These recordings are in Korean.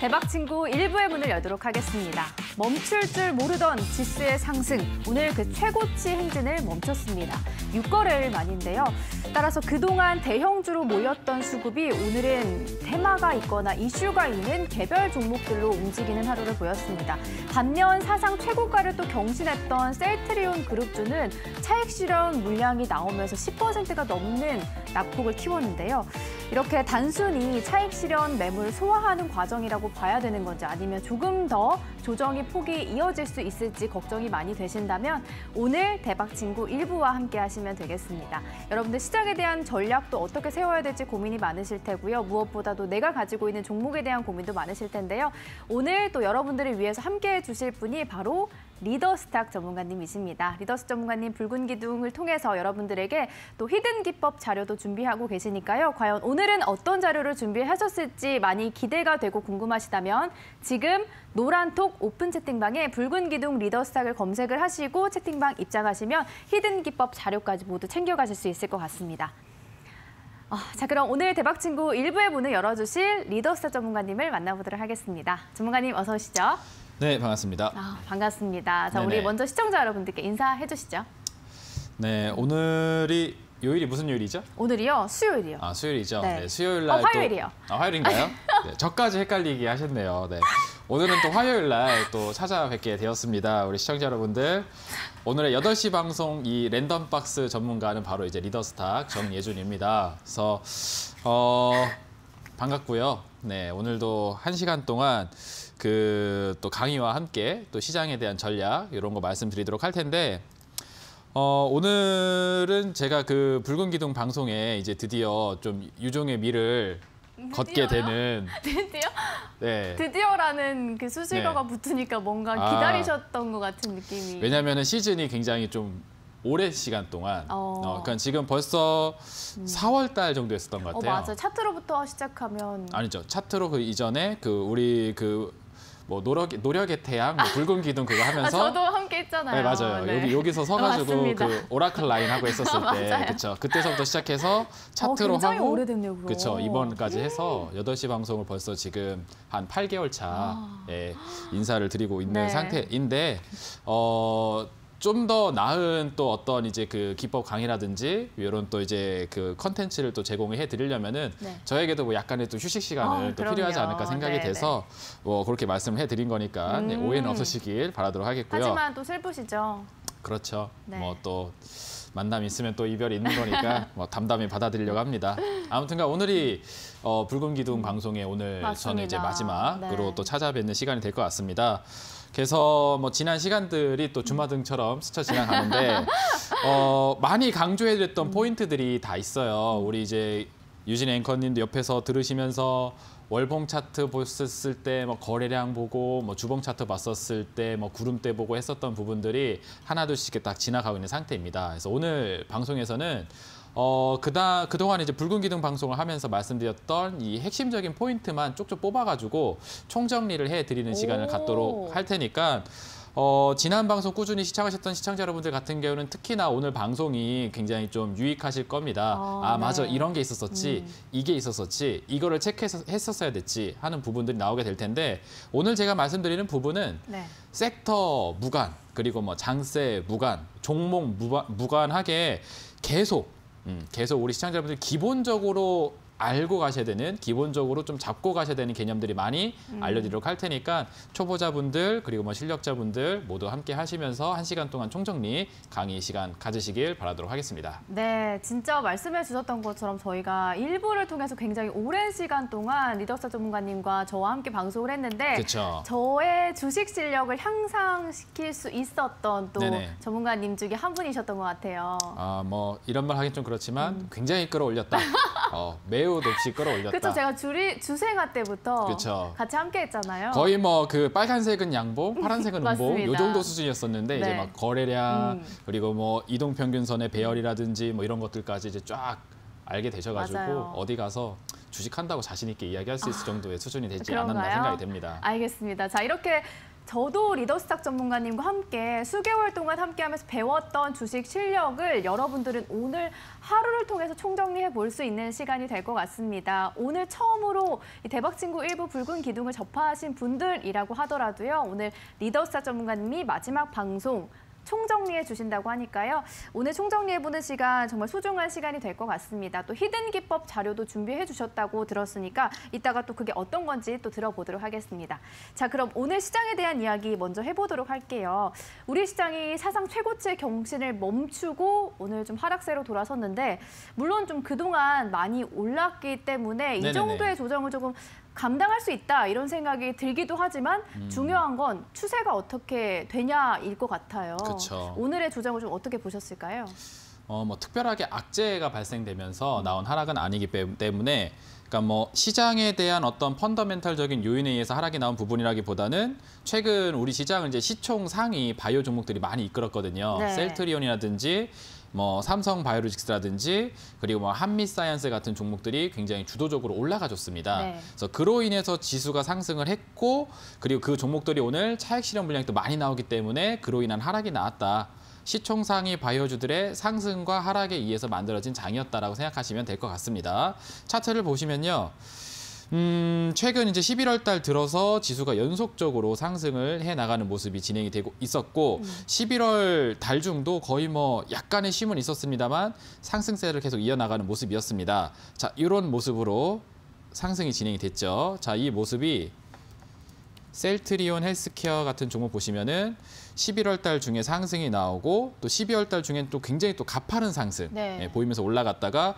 대박 친구 1부의 문을 열도록 하겠습니다. 멈출 줄 모르던 지수의 상승, 오늘 그 최고치 행진을 멈췄습니다. 6거래일 만인데요. 따라서 그동안 대형주로 몰렸던 수급이 오늘은 테마가 있거나 이슈가 있는 개별 종목들로 움직이는 하루를 보였습니다. 반면 사상 최고가를 또 경신했던 셀트리온 그룹주는 차익 실현 물량이 나오면서 10%가 넘는 낙폭을 키웠는데요. 이렇게 단순히 차익 실현 매물 소화하는 과정이라고 봐야 되는 건지 아니면 조금 더 조정의 폭이 이어질 수 있을지 걱정이 많이 되신다면 오늘 대박 친구 1부와 함께 하시면 되겠습니다. 여러분들 시장에 대한 전략도 어떻게 세워야 될지 고민이 많으실 테고요. 무엇보다도 내가 가지고 있는 종목에 대한 고민도 많으실 텐데요. 오늘 또 여러분들을 위해서 함께 해주실 분이 바로 리더스탁 전문가님이십니다. 리더스 전문가님 붉은 기둥을 통해서 여러분들에게 또 히든 기법 자료도 준비하고 계시니까요. 과연 오늘은 어떤 자료를 준비하셨을지 많이 기대가 되고 궁금하시다면 지금 노란톡 오픈 채팅방에 붉은 기둥 리더스탁을 검색을 하시고 채팅방 입장하시면 히든 기법 자료까지 모두 챙겨가실 수 있을 것 같습니다. 자, 그럼 오늘 대박 친구 1부의 문을 열어주실 리더스탁 전문가님을 만나보도록 하겠습니다. 전문가님 어서 오시죠. 네, 반갑습니다. 반갑습니다. 자, 네네. 우리 먼저 시청자 여러분들께 인사해 주시죠. 네, 오늘이 요일이 무슨 요일이죠? 오늘이요? 수요일이요. 수요일이죠. 네. 네, 수요일 날 화요일이요. 또 화요일인가요? 네, 저까지 헷갈리게 하셨네요. 네. 오늘은 또 화요일 날 또 찾아뵙게 되었습니다. 우리 시청자 여러분들. 오늘의 8시 방송 이 랜덤박스 전문가는 바로 이제 리더스탁 정예준입니다. 그래서 반갑고요. 네, 오늘도 1시간 동안 또 강의와 함께 또 시장에 대한 전략 이런 거 말씀드리도록 할 텐데 오늘은 제가 그 붉은 기둥 방송에 이제 드디어 좀 유종의 미를 걷게 되는 드디어? 네. 드디어라는 그 수식어가 붙으니까 뭔가 기다리셨던 것 같은 느낌이. 왜냐면은 시즌이 굉장히 좀 오랜 시간 동안 그러니까 지금 벌써 4월 달 정도 했었던 것 같아요. 맞아요. 차트로부터 시작하면 아니죠. 차트로 그 이전에 우리 뭐 노력의 태양, 뭐 붉은 기둥 그거 하면서 저도 함께 했잖아요. 네, 맞아요. 네. 여기서 서가지고 그 오라클 라인 하고 있었을 때, 맞아요. 그렇죠. 그때서부터 시작해서 차트로 굉장히 하고, 오래됐네요, 그럼. 그렇죠. 이번까지 해서 8시 방송을 벌써 지금 한 8개월 차에 인사를 드리고 있는 네. 상태인데, 좀 더 나은 또 어떤 이제 그 기법 강의라든지 이런 또 이제 그 컨텐츠를 또 제공을 해드리려면은 저에게도 뭐 약간의 또 휴식 시간을 또 필요하지 않을까 생각이 돼서 뭐 그렇게 말씀을 해드린 거니까 네, 오해는 없으시길 바라도록 하겠고요. 하지만 또 슬프시죠. 그렇죠. 네. 뭐 또 만남 있으면 또 이별이 있는 거니까 뭐 담담히 받아들이려고 합니다. 아무튼가 오늘이 붉은 기둥 방송의 오늘 맞습니다. 저는 이제 마지막으로 네. 또 찾아뵙는 시간이 될 것 같습니다. 그래서 뭐 지난 시간들이 또 주마등처럼 스쳐 지나가는데 많이 강조해드렸던 포인트들이 다 있어요. 우리 이제 유진 앵커님도 옆에서 들으시면서 월봉 차트 보셨을 때 뭐 거래량 보고 뭐 주봉 차트 봤었을 때 뭐 구름대 보고 했었던 부분들이 하나둘씩 딱 지나가고 있는 상태입니다. 그래서 오늘 방송에서는 그동안 이제 붉은 기둥 방송을 하면서 말씀드렸던 이 핵심적인 포인트만 쪽쪽 뽑아가지고 총정리를 해드리는 시간을 갖도록 할 테니까 지난 방송 꾸준히 시청하셨던 시청자 여러분들 같은 경우는 특히나 오늘 방송이 굉장히 좀 유익하실 겁니다. 맞아, 이런 게 있었었지, 이게 있었었지, 이거를 체크했었어야 됐지 하는 부분들이 나오게 될 텐데 오늘 제가 말씀드리는 부분은 섹터 무관, 그리고 뭐 장세 무관, 종목 무관하게 계속 우리 시청자 여러분들 기본적으로 알고 가셔야 되는, 기본적으로 좀 잡고 가셔야 되는 개념들이 많이 알려드리도록 할 테니까 초보자분들 그리고 뭐 실력자분들 모두 함께 하시면서 1시간 동안 총정리 강의 시간 가지시길 바라도록 하겠습니다. 네, 진짜 말씀해 주셨던 것처럼 저희가 일부를 통해서 굉장히 오랜 시간 동안 리더스 전문가님과 저와 함께 방송을 했는데 그쵸. 저의 주식 실력을 향상시킬 수 있었던 또 네네. 전문가님 중에 한 분이셨던 것 같아요. 뭐 이런 말 하긴 좀 그렇지만 굉장히 끌어올렸다. 매우 높이 끌어올렸다. 그렇죠. 제가 주생아 때부터 그쵸. 같이 함께 했잖아요. 거의 뭐 그 빨간색은 양봉, 파란색은 음봉 맞습니다. 요 정도 수준이었었는데 이제 막 거래량 그리고 뭐 이동 평균선의 배열이라든지 뭐 이런 것들까지 이제 쫙 알게 되셔가지고 맞아요. 어디 가서 주식한다고 자신 있게 이야기할 수 있을 정도의 수준이 되지 그런가요? 않았나 생각이 됩니다. 알겠습니다. 자, 이렇게 저도 리더스탁 전문가님과 함께 수개월 동안 함께하면서 배웠던 주식 실력을 여러분들은 오늘 하루를 통해서 총정리해 볼 수 있는 시간이 될 것 같습니다. 오늘 처음으로 이 대박친구 일부 붉은 기둥을 접하신 분들이라고 하더라도요. 오늘 리더스탁 전문가님이 마지막 방송 총정리해 주신다고 하니까요. 오늘 총정리해보는 시간 정말 소중한 시간이 될 것 같습니다. 또 히든 기법 자료도 준비해 주셨다고 들었으니까 이따가 또 그게 어떤 건지 또 들어보도록 하겠습니다. 자, 그럼 오늘 시장에 대한 이야기 먼저 해보도록 할게요. 우리 시장이 사상 최고치의 경신을 멈추고 오늘 좀 하락세로 돌아섰는데 물론 좀 그동안 많이 올랐기 때문에 이 정도의 조정을 조금 감당할 수 있다 이런 생각이 들기도 하지만 중요한 건 추세가 어떻게 되냐일 것 같아요. 그쵸. 오늘의 조정을 좀 어떻게 보셨을까요? 뭐 특별하게 악재가 발생되면서 나온 하락은 아니기 때문에 그러니까 뭐 시장에 대한 어떤 펀더멘탈적인 요인에 의해서 하락이 나온 부분이라기보다는 최근 우리 시장을 이제 시총 상위 바이오 종목들이 많이 이끌었거든요. 네. 셀트리온이라든지 뭐 삼성 바이오로직스라든지 그리고 뭐 한미사이언스 같은 종목들이 굉장히 주도적으로 올라가줬습니다. 네. 그래서 그로 인해서 지수가 상승을 했고 그리고 그 종목들이 오늘 차익 실현 물량이 또 많이 나오기 때문에 그로 인한 하락이 나왔다. 시총 상위 바이오주들의 상승과 하락에 의해서 만들어진 장이었다라고 생각하시면 될 것 같습니다. 차트를 보시면요. 최근 이제 11월 달 들어서 지수가 연속적으로 상승을 해 나가는 모습이 진행이 되고 있었고 11월 달 중도 거의 뭐 약간의 쉼은 있었습니다만 상승세를 계속 이어나가는 모습이었습니다. 자, 이런 모습으로 상승이 진행이 됐죠. 자, 이 모습이 셀트리온 헬스케어 같은 종목 보시면은 11월 달 중에 상승이 나오고 또 12월 달 중엔 또 굉장히 또 가파른 상승 보이면서 올라갔다가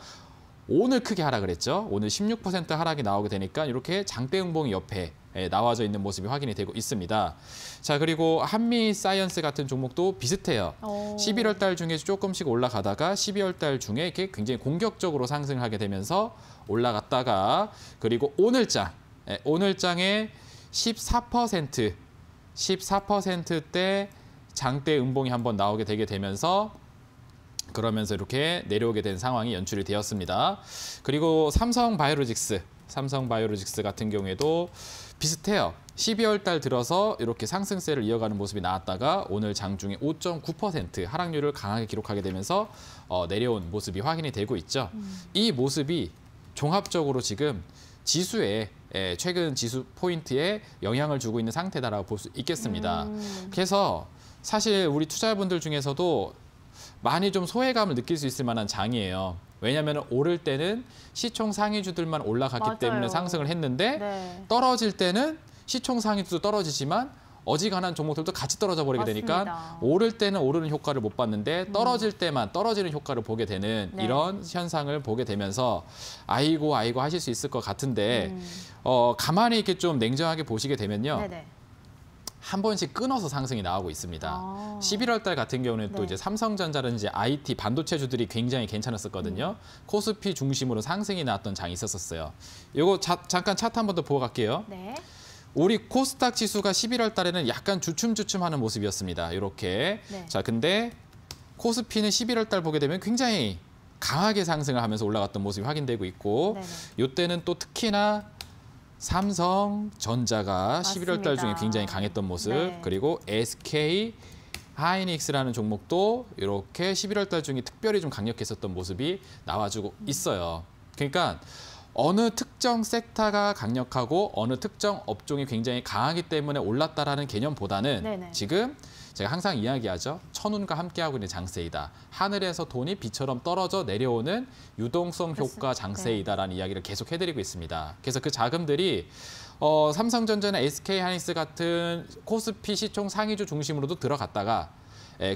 오늘 크게 하락을 했죠. 오늘 16% 하락이 나오게 되니까 이렇게 장대음봉이 옆에 나와져 있는 모습이 확인이 되고 있습니다. 자, 그리고 한미사이언스 같은 종목도 비슷해요. 11월 달 중에 조금씩 올라가다가 12월 달 중에 이렇게 굉장히 공격적으로 상승하게 되면서 올라갔다가 그리고 오늘장에 14%대 장대 음봉이 한번 나오게 되면서 그러면서 이렇게 내려오게 된 상황이 연출이 되었습니다. 그리고 삼성 바이오로직스 같은 경우에도 비슷해요. 12월 달 들어서 이렇게 상승세를 이어가는 모습이 나왔다가 오늘 장중에 5.9% 하락률을 강하게 기록하게 되면서 내려온 모습이 확인이 되고 있죠. 이 모습이 종합적으로 지금 지수에 최근 지수 포인트에 영향을 주고 있는 상태다라고 볼 수 있겠습니다. 그래서 사실 우리 투자자분들 중에서도 많이 좀 소외감을 느낄 수 있을 만한 장이에요. 왜냐하면 오를 때는 시총 상위주들만 올라갔기 때문에 상승을 했는데 떨어질 때는 시총 상위주도 떨어지지만 어지간한 종목들도 같이 떨어져 버리게 되니까 오를 때는 오르는 효과를 못 봤는데 떨어질 때만 떨어지는 효과를 보게 되는 이런 현상을 보게 되면서 아이고 하실 수 있을 것 같은데 가만히 이렇게 좀 냉정하게 보시게 되면요. 한 번씩 끊어서 상승이 나오고 있습니다. 11월 달 같은 경우는 또 이제 삼성전자라든지 IT 반도체주들이 굉장히 괜찮았었거든요. 코스피 중심으로 상승이 나왔던 장이 있었어요. 이거 잠깐 차트 한 번 더 보고 갈게요. 우리 코스닥 지수가 11월 달에는 약간 주춤주춤하는 모습이었습니다. 이렇게. 자, 근데 코스피는 11월 달 보게 되면 굉장히 강하게 상승을 하면서 올라갔던 모습이 확인되고 있고 이때는 또 특히나 삼성전자가 11월 달 중에 굉장히 강했던 모습 그리고 SK 하이닉스라는 종목도 이렇게 11월 달 중에 특별히 좀 강력했었던 모습이 나와주고 있어요. 그러니까 어느 특정 섹터가 강력하고 어느 특정 업종이 굉장히 강하기 때문에 올랐다라는 개념보다는 지금 제가 항상 이야기하죠. 천운과 함께하고 있는 장세이다. 하늘에서 돈이 비처럼 떨어져 내려오는 유동성 효과 장세이다라는 이야기를 계속 해드리고 있습니다. 그래서 그 자금들이 삼성전자나 SK하이닉스 같은 코스피 시총 상위주 중심으로도 들어갔다가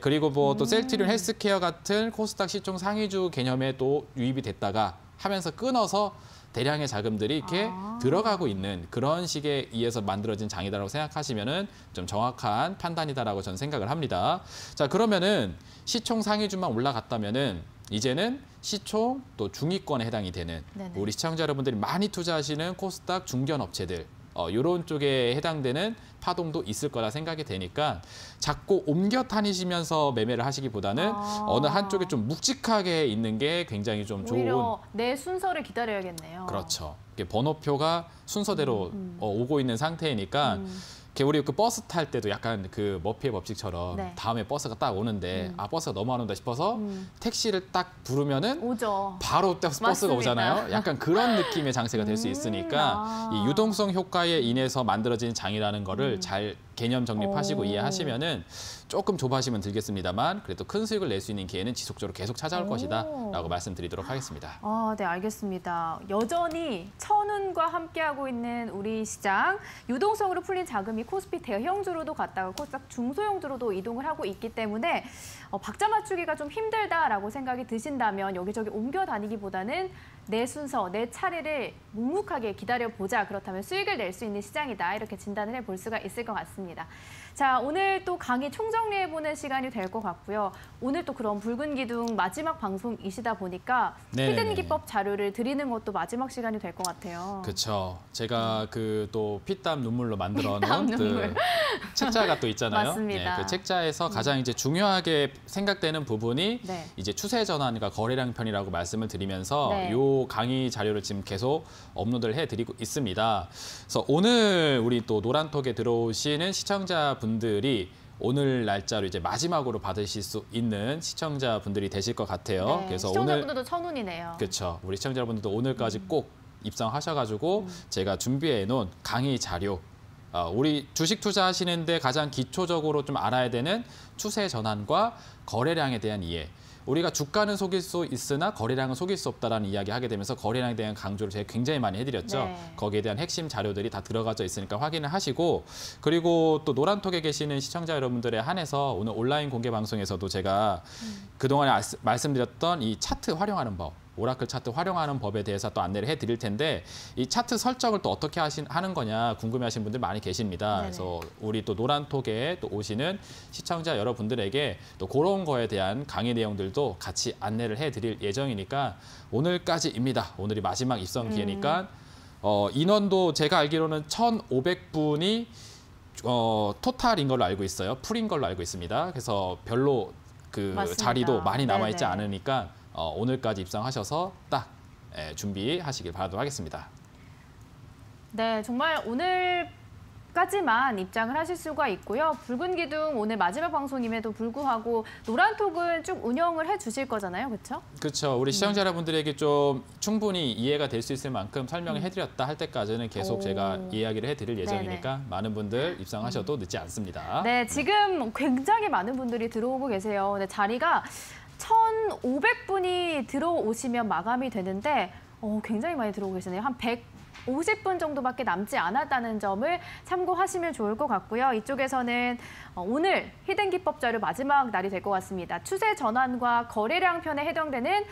그리고 뭐 또 셀트리온 헬스케어 같은 코스닥 시총 상위주 개념에 또 유입이 됐다가 하면서 끊어서 대량의 자금들이 이렇게 들어가고 있는 그런 식에 의해서 만들어진 장이다라고 생각하시면은 좀 정확한 판단이다라고 저는 생각을 합니다. 자, 그러면은 시총 상위주만 올라갔다면은 이제는 시총 또 중위권에 해당이 되는 우리 시청자 여러분들이 많이 투자하시는 코스닥 중견 업체들 이런 쪽에 해당되는 파동도 있을 거라 생각이 되니까 자꾸 옮겨 다니시면서 매매를 하시기보다는 어느 한쪽에 좀 묵직하게 있는 게 굉장히 좀 좋은. 오히려 내 순서를 기다려야겠네요. 그렇죠. 번호표가 순서대로 오고 있는 상태이니까 우리 그 버스 탈 때도 약간 그 머피의 법칙처럼 네. 다음에 버스가 딱 오는데 아 버스가 너무 안 온다 싶어서 택시를 딱 부르면은 오죠. 바로 버스가 맞습니다. 오잖아요. 약간 그런 느낌의 장세가 될 수 있으니까 이 유동성 효과에 인해서 만들어진 장이라는 거를 잘 개념 정립하시고 오. 이해하시면은 조금 좁아지면 들겠습니다만 그래도 큰 수익을 낼 수 있는 기회는 지속적으로 계속 찾아올 오. 것이다라고 말씀드리도록 하겠습니다. 아, 네, 알겠습니다. 여전히 천운과 함께하고 있는 우리 시장, 유동성으로 풀린 자금이 코스피 대형주로도 갔다가 코스닥 중소형주로도 이동을 하고 있기 때문에 박자 맞추기가 좀 힘들다라고 생각이 드신다면 여기저기 옮겨 다니기보다는 내 순서, 내 차례를 묵묵하게 기다려보자. 그렇다면 수익을 낼 수 있는 시장이다. 이렇게 진단을 해볼 수가 있을 것 같습니다. 자, 오늘 또 강의 총정리해보는 시간이 될 것 같고요. 오늘 또 그런 붉은 기둥 마지막 방송이시다 보니까 네네네. 히든 기법 자료를 드리는 것도 마지막 시간이 될 것 같아요. 그렇죠. 제가 그 또 피땀 눈물로 만들어 피땀 놓은 눈물. 그 책자가 또 있잖아요. 맞습니다. 그 책자에서 가장 이제 중요하게 생각되는 부분이 네. 이제 추세 전환과 거래량 편이라고 말씀을 드리면서 네. 요 강의 자료를 지금 계속 업로드를 해드리고 있습니다. 그래서 오늘 우리 또 노란톡에 들어오시는 시청자분들이 오늘 날짜로 이제 마지막으로 받으실 수 있는 시청자분들이 되실 것 같아요. 네, 그래서 오늘 시청자분들도 천운이네요. 그렇죠. 우리 시청자분들도 오늘까지 꼭 입성하셔가지고 제가 준비해 놓은 강의 자료, 우리 주식 투자하시는데 가장 기초적으로 좀 알아야 되는 추세 전환과 거래량에 대한 이해. 우리가 주가는 속일 수 있으나 거래량은 속일 수 없다라는 이야기 하게 되면서 거래량에 대한 강조를 제가 굉장히 많이 해드렸죠. 네. 거기에 대한 핵심 자료들이 다 들어가져 있으니까 확인을 하시고 그리고 또 노란톡에 계시는 시청자 여러분들에 한해서 오늘 온라인 공개 방송에서도 제가 그동안에 말씀드렸던 이 차트 활용하는 법, 오라클 차트 활용하는 법에 대해서 또 안내를 해드릴 텐데 이 차트 설정을 또 어떻게 하는 거냐 궁금해하시는 분들 많이 계십니다. 네네. 그래서 우리 또 노란톡에 또 오시는 시청자 여러분들에게 또 그런 거에 대한 강의 내용들도 같이 안내를 해드릴 예정이니까 오늘까지입니다. 오늘이 마지막 입성 기회니까 인원도 제가 알기로는 1,500분이 토탈인 걸로 알고 있어요. 풀인 걸로 알고 있습니다. 그래서 별로 그 맞습니다. 자리도 많이 남아있지 네네. 않으니까 오늘까지 입성하셔서 딱 준비하시길 바라도록 하겠습니다. 네, 정말 오늘까지만 입장을 하실 수가 있고요. 붉은 기둥 오늘 마지막 방송임에도 불구하고 노란톡은 쭉 운영을 해주실 거잖아요, 그렇죠? 그렇죠. 우리 시청자 여러분들에게 좀 충분히 이해가 될 수 있을 만큼 설명을 해드렸다 할 때까지는 계속 오. 제가 이야기를 해드릴 예정이니까 많은 분들 입성하셔도 늦지 않습니다. 네, 지금 굉장히 많은 분들이 들어오고 계세요. 근데 자리가 1,500분이 들어오시면 마감이 되는데 굉장히 많이 들어오고 계시네요. 한 150분 정도밖에 남지 않았다는 점을 참고하시면 좋을 것 같고요. 이쪽에서는 오늘 히든 기법 자료 마지막 날이 될 것 같습니다. 추세 전환과 거래량 편에 해당되는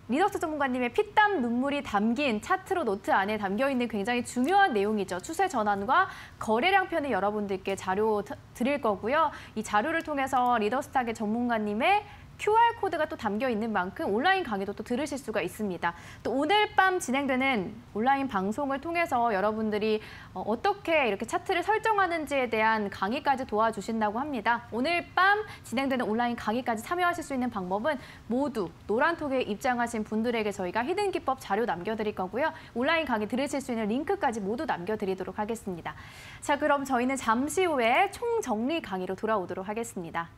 리더스 전문가님의 피땀 눈물이 담긴 차트로 노트 안에 담겨있는 굉장히 중요한 내용이죠. 추세 전환과 거래량 편을 여러분들께 자료 드릴 거고요. 이 자료를 통해서 리더스탁의 전문가님의 QR코드가 또 담겨 있는 만큼 온라인 강의도 또 들으실 수가 있습니다. 또 오늘 밤 진행되는 온라인 방송을 통해서 여러분들이 어떻게 이렇게 차트를 설정하는지에 대한 강의까지 도와주신다고 합니다. 오늘 밤 진행되는 온라인 강의까지 참여하실 수 있는 방법은 모두 노란톡에 입장하신 분들에게 저희가 히든 기법 자료 남겨드릴 거고요. 온라인 강의 들으실 수 있는 링크까지 모두 남겨드리도록 하겠습니다. 자, 그럼 저희는 잠시 후에 총정리 강의로 돌아오도록 하겠습니다.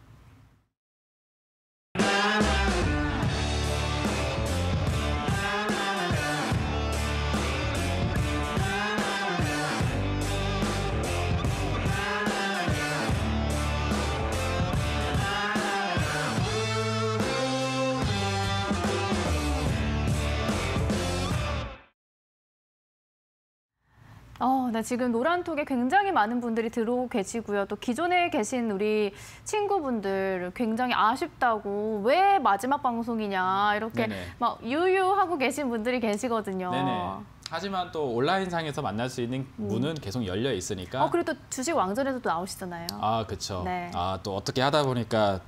네, 지금 노란톡에 굉장히 많은 분들이 들어오고 계시고요. 또 기존에 계신 우리 친구분들 굉장히 아쉽다고 왜 마지막 방송이냐 이렇게 네네. 막 유유하고 계신 분들이 계시거든요. 네네. 하지만 또 온라인상에서 만날 수 있는 문은 계속 열려 있으니까. 그리고 또 주식 왕전에도 또 나오시잖아요. 그렇죠. 네. 또 어떻게 하다 보니까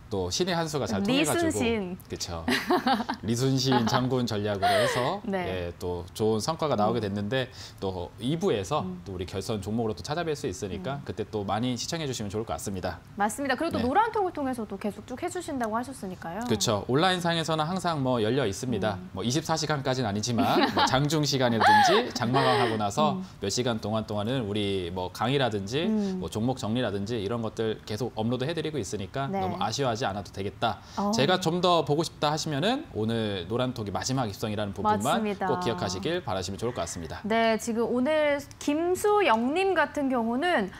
또 신의 한 수가 잘 통해가지고 리순신. 그렇죠. 리순신 장군 전략으로 해서 네. 예, 또 좋은 성과가 나오게 됐는데 또 2부에서 또 우리 결선 종목으로 또 찾아뵐 수 있으니까 그때 또 많이 시청해 주시면 좋을 것 같습니다. 맞습니다. 그리고 또 네. 노란톡을 통해서도 계속 쭉 해주신다고 하셨으니까요. 그렇죠. 온라인상에서는 항상 뭐 열려 있습니다. 뭐 24시간까지는 아니지만 뭐 장중 시간이라든지 장마감 하고 나서 몇 시간 동안은 우리 뭐 강의라든지 뭐 종목 정리라든지 이런 것들 계속 업로드 해드리고 있으니까 네. 너무 아쉬워하지 않아도 되겠다. 어. 제가 좀 더 보고 싶다 하시면은 오늘 노란톡이 마지막 입성이라는 부분만 맞습니다. 꼭 기억하시길 바라시면 좋을 것 같습니다. 네, 지금 오늘 김수영님 같은 경우는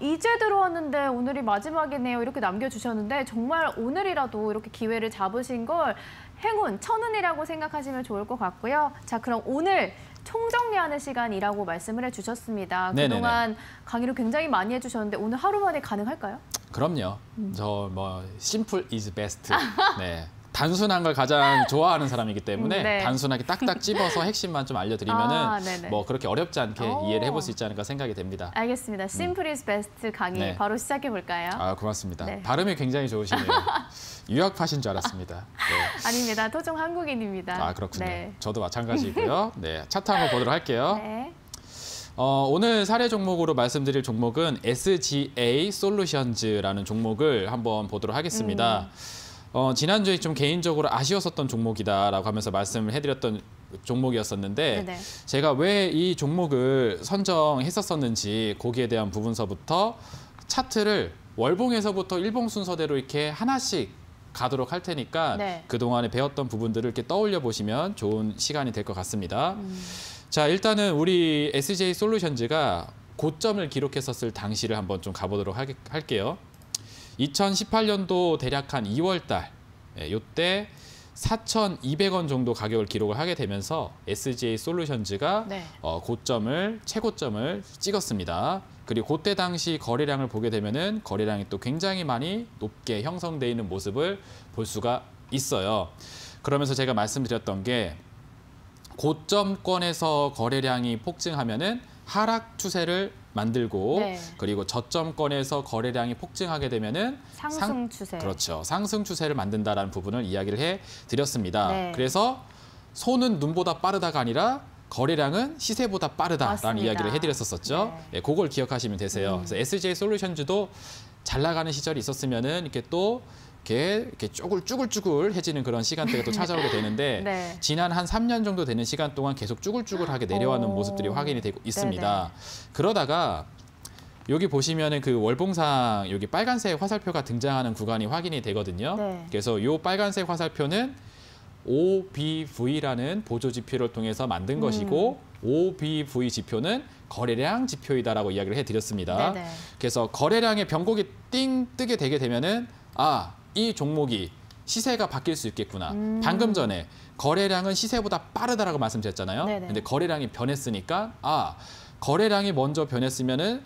이제 들어왔는데 오늘이 마지막이네요. 이렇게 남겨주셨는데 정말 오늘이라도 이렇게 기회를 잡으신 걸 행운, 천운이라고 생각하시면 좋을 것 같고요. 자, 그럼 오늘 총정리하는 시간이라고 말씀을 해주셨습니다. 네네네. 그동안 강의를 굉장히 많이 해주셨는데 오늘 하루 만에 가능할까요? 그럼요. 저 뭐 simple is best. 네. 단순한 걸 가장 좋아하는 사람이기 때문에 네. 단순하게 딱딱 찝어서 핵심만 좀 알려드리면은 네네. 뭐 그렇게 어렵지 않게 오. 이해를 해볼 수 있지 않을까 생각이 됩니다. 알겠습니다. Simple is best 강의 네. 바로 시작해 볼까요? 아 고맙습니다. 네. 발음이 굉장히 좋으시네요. 유학파신 줄 알았습니다. 네. 아닙니다. 토종 한국인입니다. 아 그렇군요. 네. 저도 마찬가지고요. 네, 차트 한번 보도록 할게요. 네. 오늘 사례 종목으로 말씀드릴 종목은 SGA 솔루션즈라는 종목을 한번 보도록 하겠습니다. 지난주에 좀 개인적으로 아쉬웠었던 종목이다라고 하면서 말씀을 해드렸던 종목이었었는데 네네. 제가 왜 이 종목을 선정했었었는지 거기에 대한 부분서부터 차트를 월봉에서부터 일봉 순서대로 이렇게 하나씩 가도록 할 테니까 네. 그동안에 배웠던 부분들을 이렇게 떠올려 보시면 좋은 시간이 될 것 같습니다. 자, 일단은 우리 SJ 솔루션즈가 고점을 기록했었을 당시를 한번 좀 가보도록 할게요. 2018년도 대략 한 2월 달, 이때 4,200원 정도 가격을 기록을 하게 되면서 SGA 솔루션즈가 네. 최고점을 찍었습니다. 그리고 그때 당시 거래량을 보게 되면은 거래량이 또 굉장히 많이 높게 형성되어 있는 모습을 볼 수가 있어요. 그러면서 제가 말씀드렸던 게 고점권에서 거래량이 폭증하면은 하락 추세를 만들고 네. 그리고 저점권에서 거래량이 폭증하게 되면은 상승 추세. 그렇죠. 상승 추세를 만든다라는 부분을 이야기를 해 드렸습니다. 네. 그래서 손은 눈보다 빠르다가 아니라 거래량은 시세보다 빠르다라는 맞습니다. 이야기를 해드렸었죠. 네. 네, 그걸 기억하시면 되세요. 그래서 SJ 솔루션즈도 잘 나가는 시절이 있었으면은 이렇게 또 이렇게 쭈글쭈글해지는 그런 시간대가 또 찾아오게 되는데 네. 지난 한 3년 정도 되는 시간 동안 계속 쭈글쭈글하게 내려가는 오. 모습들이 확인이 되고 있습니다. 네네. 그러다가 여기 보시면은 그 월봉상 여기 빨간색 화살표가 등장하는 구간이 확인이 되거든요. 네. 그래서 이 빨간색 화살표는 OBV라는 보조 지표를 통해서 만든 것이고 OBV 지표는 거래량 지표이다라고 이야기를 해드렸습니다. 네네. 그래서 거래량의 변곡이 띵 뜨게 되게 되면은 이 종목이 시세가 바뀔 수 있겠구나. 방금 전에 거래량은 시세보다 빠르다라고 말씀드렸잖아요. 네네. 근데 거래량이 변했으니까 거래량이 먼저 변했으면은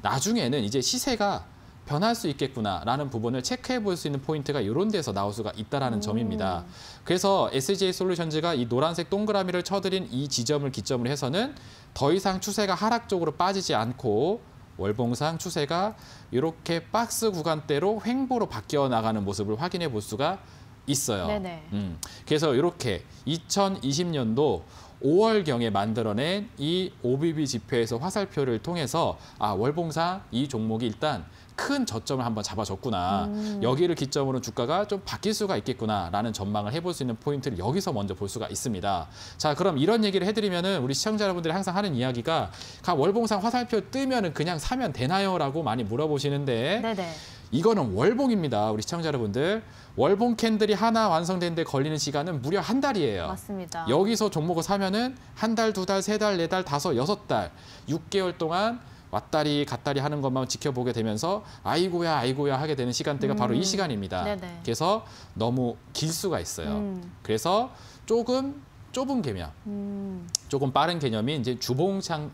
나중에는 이제 시세가 변할 수 있겠구나라는 부분을 체크해 볼 수 있는 포인트가 이런 데서 나올 수가 있다라는 점입니다. 그래서 SGA 솔루션즈가 이 노란색 동그라미를 쳐드린 이 지점을 기점으로 해서는 더 이상 추세가 하락 쪽으로 빠지지 않고 월봉상 추세가 이렇게 박스 구간대로 횡보로 바뀌어 나가는 모습을 확인해 볼 수가 있어요. 네네. 그래서 이렇게 2020년도 5월경에 만들어낸 이 OBV 지표에서 화살표를 통해서 월봉상 이 종목이 일단 큰 저점을 한번 잡아줬구나. 여기를 기점으로 주가가 좀 바뀔 수가 있겠구나라는 전망을 해볼 수 있는 포인트를 여기서 먼저 볼 수가 있습니다. 자, 그럼 이런 얘기를 해드리면은 우리 시청자 여러분들이 항상 하는 이야기가 월봉상 화살표 뜨면은 그냥 사면 되나요?라고 많이 물어보시는데 네네. 이거는 월봉입니다. 우리 시청자 여러분들. 월봉 캔들이 하나 완성되는데 걸리는 시간은 무려 한 달이에요. 맞습니다. 여기서 종목을 사면은 한 달, 두 달, 세 달, 네 달, 다섯, 여섯 달, 6개월 동안 왔다리 갔다리 하는 것만 지켜보게 되면서 아이고야 하게 되는 시간대가 바로 이 시간입니다. 네네. 그래서 너무 길 수가 있어요. 그래서 조금 좁은 개념, 조금 빠른 개념이 이제 주봉상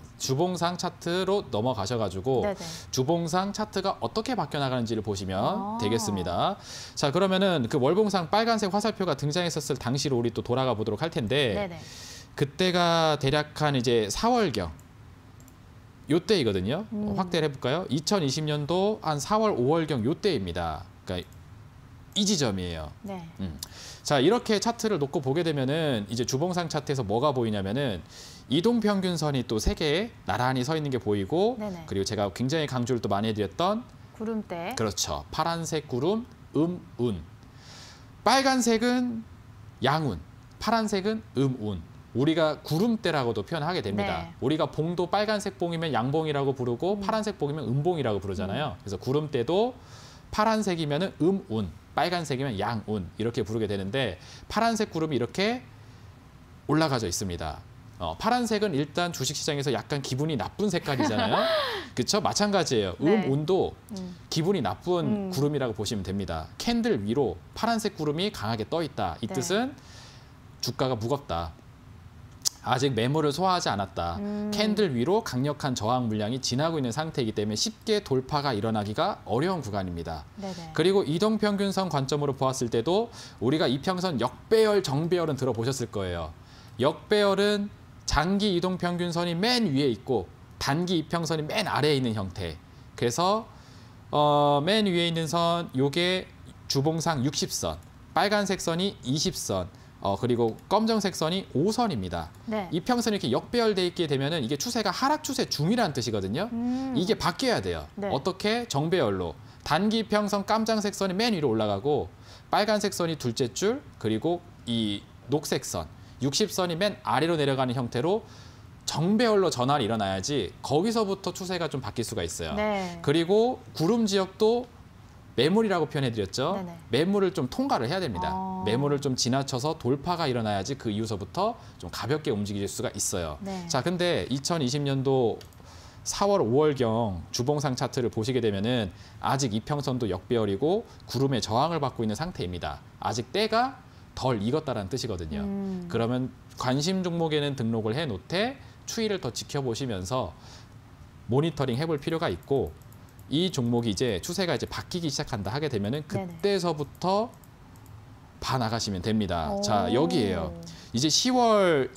차트로 넘어가셔가지고 네네. 주봉상 차트가 어떻게 바뀌어 나가는지를 보시면 되겠습니다. 자, 그러면은 그 월봉상 빨간색 화살표가 등장했었을 당시로 우리 또 돌아가 보도록 할 텐데 네네. 그때가 대략 한 이제 4월경 요때이거든요. 확대를 해볼까요? 2020년도 한 4월, 5월경 요때입니다. 그러니까 이 지점이에요. 네. 자, 이렇게 차트를 놓고 보게 되면은 이제 주봉상 차트에서 뭐가 보이냐면은 이동평균선이 또 세 개 나란히 서 있는 게 보이고 네네. 그리고 제가 굉장히 강조를 또 많이 해드렸던 구름대. 그렇죠. 파란색 구름, 운. 빨간색은 양운, 파란색은 운. 우리가 구름대라고도 표현하게 됩니다. 네. 우리가 봉도 빨간색 봉이면 양봉이라고 부르고 파란색 봉이면 음봉이라고 부르잖아요. 그래서 구름대도 파란색이면 운, 빨간색이면 양운 이렇게 부르게 되는데 파란색 구름이 이렇게 올라가져 있습니다. 파란색은 일단 주식시장에서 약간 기분이 나쁜 색깔이잖아요. 그렇죠? 마찬가지예요. 네. 운도 기분이 나쁜 구름이라고 보시면 됩니다. 캔들 위로 파란색 구름이 강하게 떠 있다. 이 네. 뜻은 주가가 무겁다. 아직 매물을 소화하지 않았다. 캔들 위로 강력한 저항 물량이 지나고 있는 상태이기 때문에 쉽게 돌파가 일어나기가 어려운 구간입니다. 네네. 그리고 이동평균선 관점으로 보았을 때도 우리가 이평선 역배열, 정배열은 들어보셨을 거예요. 역배열은 장기 이동평균선이 맨 위에 있고 단기 이평선이 맨 아래에 있는 형태. 그래서 맨 위에 있는 선, 요게 주봉상 60선, 빨간색 선이 20선, 그리고 검정색 선이 5선입니다. 네. 이평선이 이렇게 역배열돼 있게 되면은 이게 추세가 하락 추세 중이라는 뜻이거든요. 이게 바뀌어야 돼요. 네. 어떻게? 정배열로. 단기 이평선 깜장색 선이 맨 위로 올라가고 빨간색 선이 둘째 줄, 그리고 이 녹색 선, 60선이 맨 아래로 내려가는 형태로 정배열로 전환이 일어나야지 거기서부터 추세가 좀 바뀔 수가 있어요. 네. 그리고 구름 지역도 매물이라고 표현해드렸죠. 네네. 매물을 좀 통과를 해야 됩니다. 아. 매물을 좀 지나쳐서 돌파가 일어나야지 그 이후서부터 좀 가볍게 움직일 수가 있어요. 네. 자, 근데 2020년도 4월, 5월경 주봉상 차트를 보시게 되면은 아직 이평선도 역배열이고 구름의 저항을 받고 있는 상태입니다. 아직 때가 덜 익었다는 뜻이거든요. 그러면 관심 종목에는 등록을 해놓되 추이를 더 지켜보시면서 모니터링 해볼 필요가 있고 이 종목이 이제 추세가 이제 바뀌기 시작한다 하게 되면은 그때서부터 봐 나가시면 됩니다. 오. 자, 여기에요. 이제 10월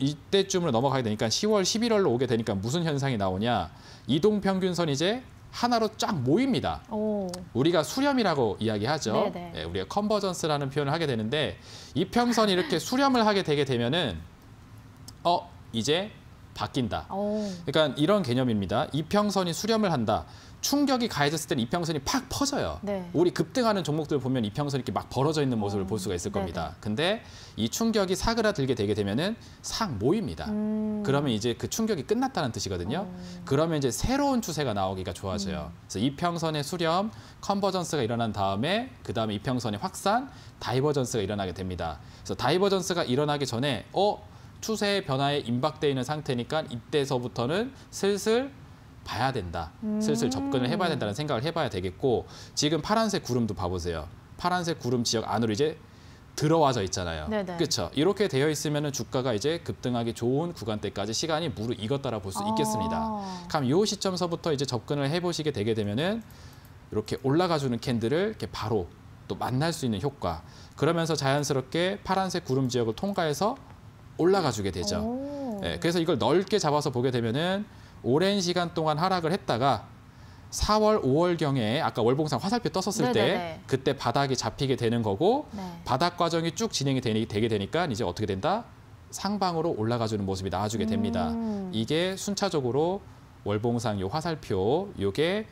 이때쯤으로 넘어가게 되니까 10월, 11월로 오게 되니까 무슨 현상이 나오냐? 이동평균선 이제 하나로 쫙 모입니다. 오. 우리가 수렴이라고 이야기하죠. 네네. 네, 우리가 컨버전스라는 표현을 하게 되는데 이평선이 이렇게 수렴을 하게 되게 되면은 이제 바뀐다. 오. 그러니까 이런 개념입니다. 이평선이 수렴을 한다. 충격이 가해졌을 때는 이평선이 팍 퍼져요. 네. 우리 급등하는 종목들 보면 이평선이 이렇게 막 벌어져 있는 모습을 볼 수가 있을 겁니다. 네네. 근데 이 충격이 사그라들게 되게 되면은 상 모입니다. 그러면 이제 그 충격이 끝났다는 뜻이거든요. 그러면 이제 새로운 추세가 나오기가 좋아져요. 그래서 이평선의 수렴, 컨버전스가 일어난 다음에 그 다음에 이평선의 확산, 다이버전스가 일어나게 됩니다. 그래서 다이버전스가 일어나기 전에 추세의 변화에 임박되어 있는 상태니까 이때서부터는 슬슬 봐야 된다. 슬슬 접근을 해봐야 된다는 생각을 해봐야 되겠고 지금 파란색 구름도 봐보세요. 파란색 구름 지역 안으로 이제 들어와져 있잖아요. 네네. 그렇죠. 이렇게 되어 있으면 주가가 이제 급등하기 좋은 구간대까지 시간이 무르익었다라 볼 수 있겠습니다. 그럼 이 시점서부터 이제 접근을 해보시게 되게 되면은 이렇게 올라가주는 캔들을 이렇게 바로 또 만날 수 있는 효과. 그러면서 자연스럽게 파란색 구름 지역을 통과해서 올라가주게 되죠. 네, 그래서 이걸 넓게 잡아서 보게 되면은 오랜 시간 동안 하락을 했다가 4월, 5월경에 아까 월봉상 화살표 떴었을 때 네네네. 그때 바닥이 잡히게 되는 거고 네. 바닥 과정이 쭉 진행이 되게 되니까 이제 어떻게 된다? 상방으로 올라가주는 모습이 나와주게 됩니다. 이게 순차적으로 월봉상 요 화살표 요게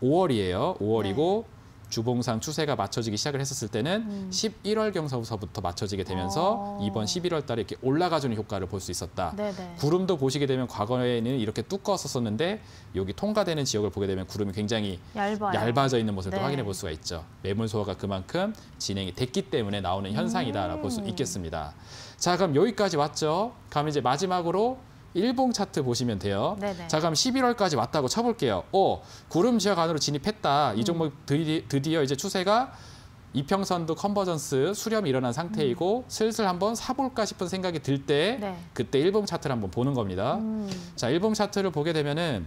5월이에요. 5월이고 주봉상 추세가 맞춰지기 시작을 했었을 때는 11월경서부터 맞춰지게 되면서 이번 11월 달에 이렇게 올라가주는 효과를 볼 수 있었다. 네네. 구름도 보시게 되면 과거에는 이렇게 두꺼웠었는데 여기 통과되는 지역을 보게 되면 구름이 굉장히 얇아요. 얇아져 있는 모습을 네. 확인해 볼 수가 있죠. 매물 소화가 그만큼 진행이 됐기 때문에 나오는 현상이다라고 볼 수 있겠습니다. 자, 그럼 여기까지 왔죠. 그럼 이제 마지막으로 일봉 차트 보시면 돼요. 네네. 자, 그럼 11월까지 왔다고 쳐볼게요. 구름 지역 안으로 진입했다. 이 종목 드디어 이제 추세가 이평선도 컨버전스 수렴이 일어난 상태이고 슬슬 한번 사볼까 싶은 생각이 들 때 네. 그때 일봉 차트를 한번 보는 겁니다. 자, 일봉 차트를 보게 되면은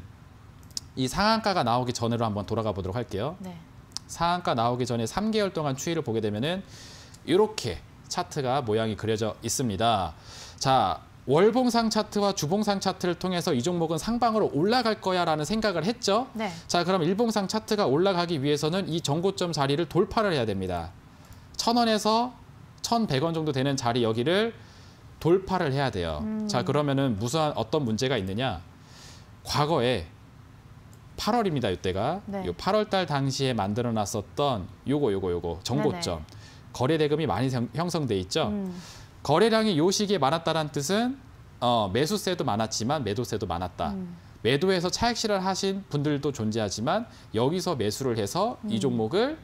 이 상한가가 나오기 전으로 한번 돌아가 보도록 할게요. 네. 상한가 나오기 전에 3개월 동안 추이를 보게 되면은 이렇게 차트가 모양이 그려져 있습니다. 자, 월봉상 차트와 주봉상 차트를 통해서 이 종목은 상방으로 올라갈 거야라는 생각을 했죠. 네. 자, 그럼 일봉상 차트가 올라가기 위해서는 이 전고점 자리를 돌파를 해야 됩니다. 1,000원에서 1,100원 정도 되는 자리 여기를 돌파를 해야 돼요. 자, 그러면은 어떤 문제가 있느냐? 과거에 8월입니다. 이때가 네. 요 8월 달 당시에 만들어 놨었던 요거 정고점. 네네. 거래 대금이 많이 형성돼 있죠. 거래량이 요 시기에 많았다는 뜻은 매수세도 많았지만 매도세도 많았다. 매도해서 차익 실현하신 분들도 존재하지만 여기서 매수를 해서 이 종목을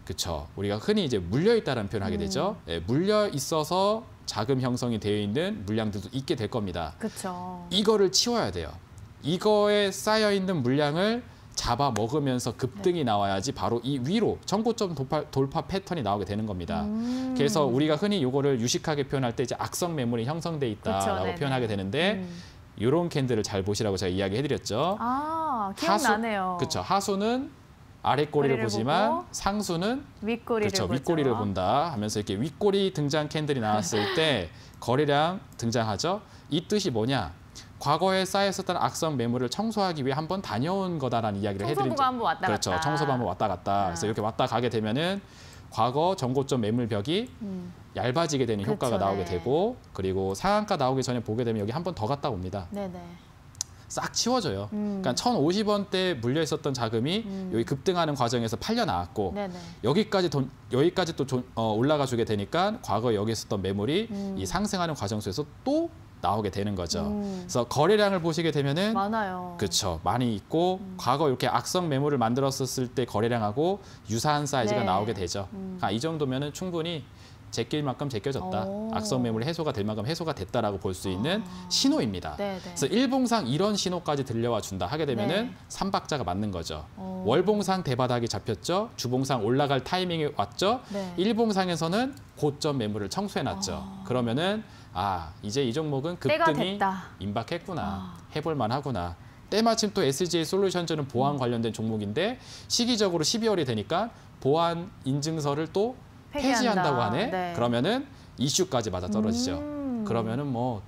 그쵸. 우리가 흔히 이제 물려 있다는 표현을 하게 되죠. 예, 물려 있어서 자금 형성이 되어 있는 물량들도 있게 될 겁니다. 그렇죠. 이거를 치워야 돼요. 이거에 쌓여 있는 물량을 잡아 먹으면서 급등이 나와야지 바로 이 위로 전고점 돌파 패턴이 나오게 되는 겁니다. 그래서 우리가 흔히 이거를 유식하게 표현할 때 이제 악성 매물이 형성돼 있다라고 그쵸, 표현하게 되는데 이런 캔들을 잘 보시라고 제가 이야기해드렸죠. 아, 기억나네요. 그렇죠. 하수는 아랫꼬리를 꼬리를 보지만 보고 상수는 윗꼬리를 그렇죠. 보죠. 윗꼬리를 본다 하면서 이렇게 윗꼬리 등장 캔들이 나왔을 때 거래량 등장하죠. 이 뜻이 뭐냐? 과거에 쌓였었던 악성 매물을 청소하기 위해 한번 다녀온 거다라는 이야기를 해드린 청소부가 한번 왔다 그렇죠. 갔다. 청소부 한번 왔다 갔다. 그래서 이렇게 왔다 가게 되면은 과거 전고점 매물벽이 얇아지게 되는 효과가 그렇죠, 나오게 네. 되고 그리고 상한가 나오기 전에 보게 되면 여기 한번 더 갔다 옵니다. 네네. 싹 치워져요. 그러니까 1,050원대 물려 있었던 자금이 여기 급등하는 과정에서 팔려 나왔고 네네. 여기까지 또 올라가 주게 되니까 과거 여기 있었던 매물이 이 상승하는 과정 속에서 또 나오게 되는 거죠. 그래서 거래량을 보시게 되면은 많아요. 그렇죠. 많이 있고 과거 이렇게 악성 매물을 만들었을 때 거래량하고 유사한 사이즈가 네. 나오게 되죠. 이 정도면은 충분히 제낄 만큼 제껴졌다. 오. 악성 매물이 해소가 될 만큼 해소가 됐다라고 볼 수 있는 신호입니다. 네네. 그래서 일봉상 이런 신호까지 들려와 준다 하게 되면은 네. 삼박자가 맞는 거죠. 오. 월봉상 대바닥이 잡혔죠. 주봉상 올라갈 타이밍이 왔죠. 네. 일봉상에서는 고점 매물을 청소해놨죠. 그러면은 이제 이 종목은 때가 급등이 됐다. 임박했구나. 해볼 만하구나. 때마침 또 SGA 솔루션즈는 보안 관련된 종목인데 시기적으로 12월이 되니까 보안 인증서를 또 폐지한다고 하네. 네. 그러면은 이슈까지 맞아 떨어지죠. 그러면은 뭐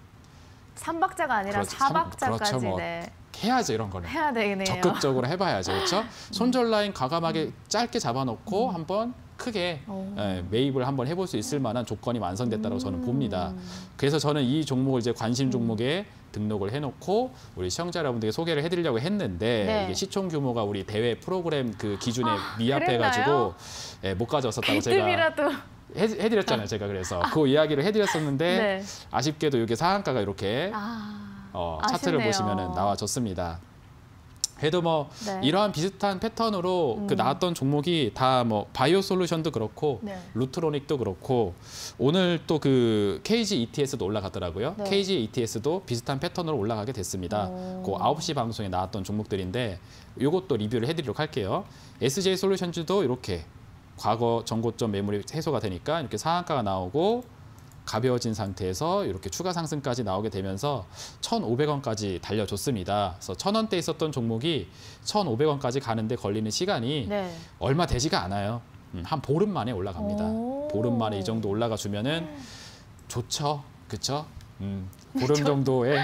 삼박자가 아니라 그렇죠. 사박자까지 그렇죠. 뭐 네. 해야죠 이런 거는. 해야 되네요. 적극적으로 해봐야죠, 그렇죠? 손절 라인 과감하게 짧게 잡아놓고 한번 크게 오. 매입을 한번 해볼 수 있을 만한 조건이 완성됐다고 저는 봅니다. 그래서 저는 이 종목을 이제 관심 종목에 등록을 해놓고 우리 시청자 여러분들에게 소개를 해드리려고 했는데 네. 이게 시총 규모가 우리 대회 프로그램 그 기준에 미합해가지고 못 가져왔었다고 제가 그쯤이라도 해드렸잖아요. 제가 그래서 그 이야기를 해드렸었는데 네. 아쉽게도 이게 상한가가 이렇게 차트를 아쉽네요. 보시면 나와줬습니다. 그래도 뭐 네. 이러한 비슷한 패턴으로 그 나왔던 종목이 다 뭐 바이오 솔루션도 그렇고 네. 루트로닉도 그렇고 오늘 또 그 KG ETS도 올라갔더라고요. 네. KG ETS도 비슷한 패턴으로 올라가게 됐습니다. 오. 그 9시 방송에 나왔던 종목들인데 이것도 리뷰를 해드리도록 할게요. SJ 솔루션즈도 이렇게 과거 전고점 매물이 해소가 되니까 이렇게 상한가가 나오고 가벼워진 상태에서 이렇게 추가 상승까지 나오게 되면서 1,500원까지 달려줬습니다. 그래서 1,000원대 있었던 종목이 1,500원까지 가는데 걸리는 시간이 네. 얼마 되지가 않아요. 한 보름 만에 올라갑니다. 오. 보름 만에 이 정도 올라가 주면은 좋죠, 그렇죠? 보름 정도에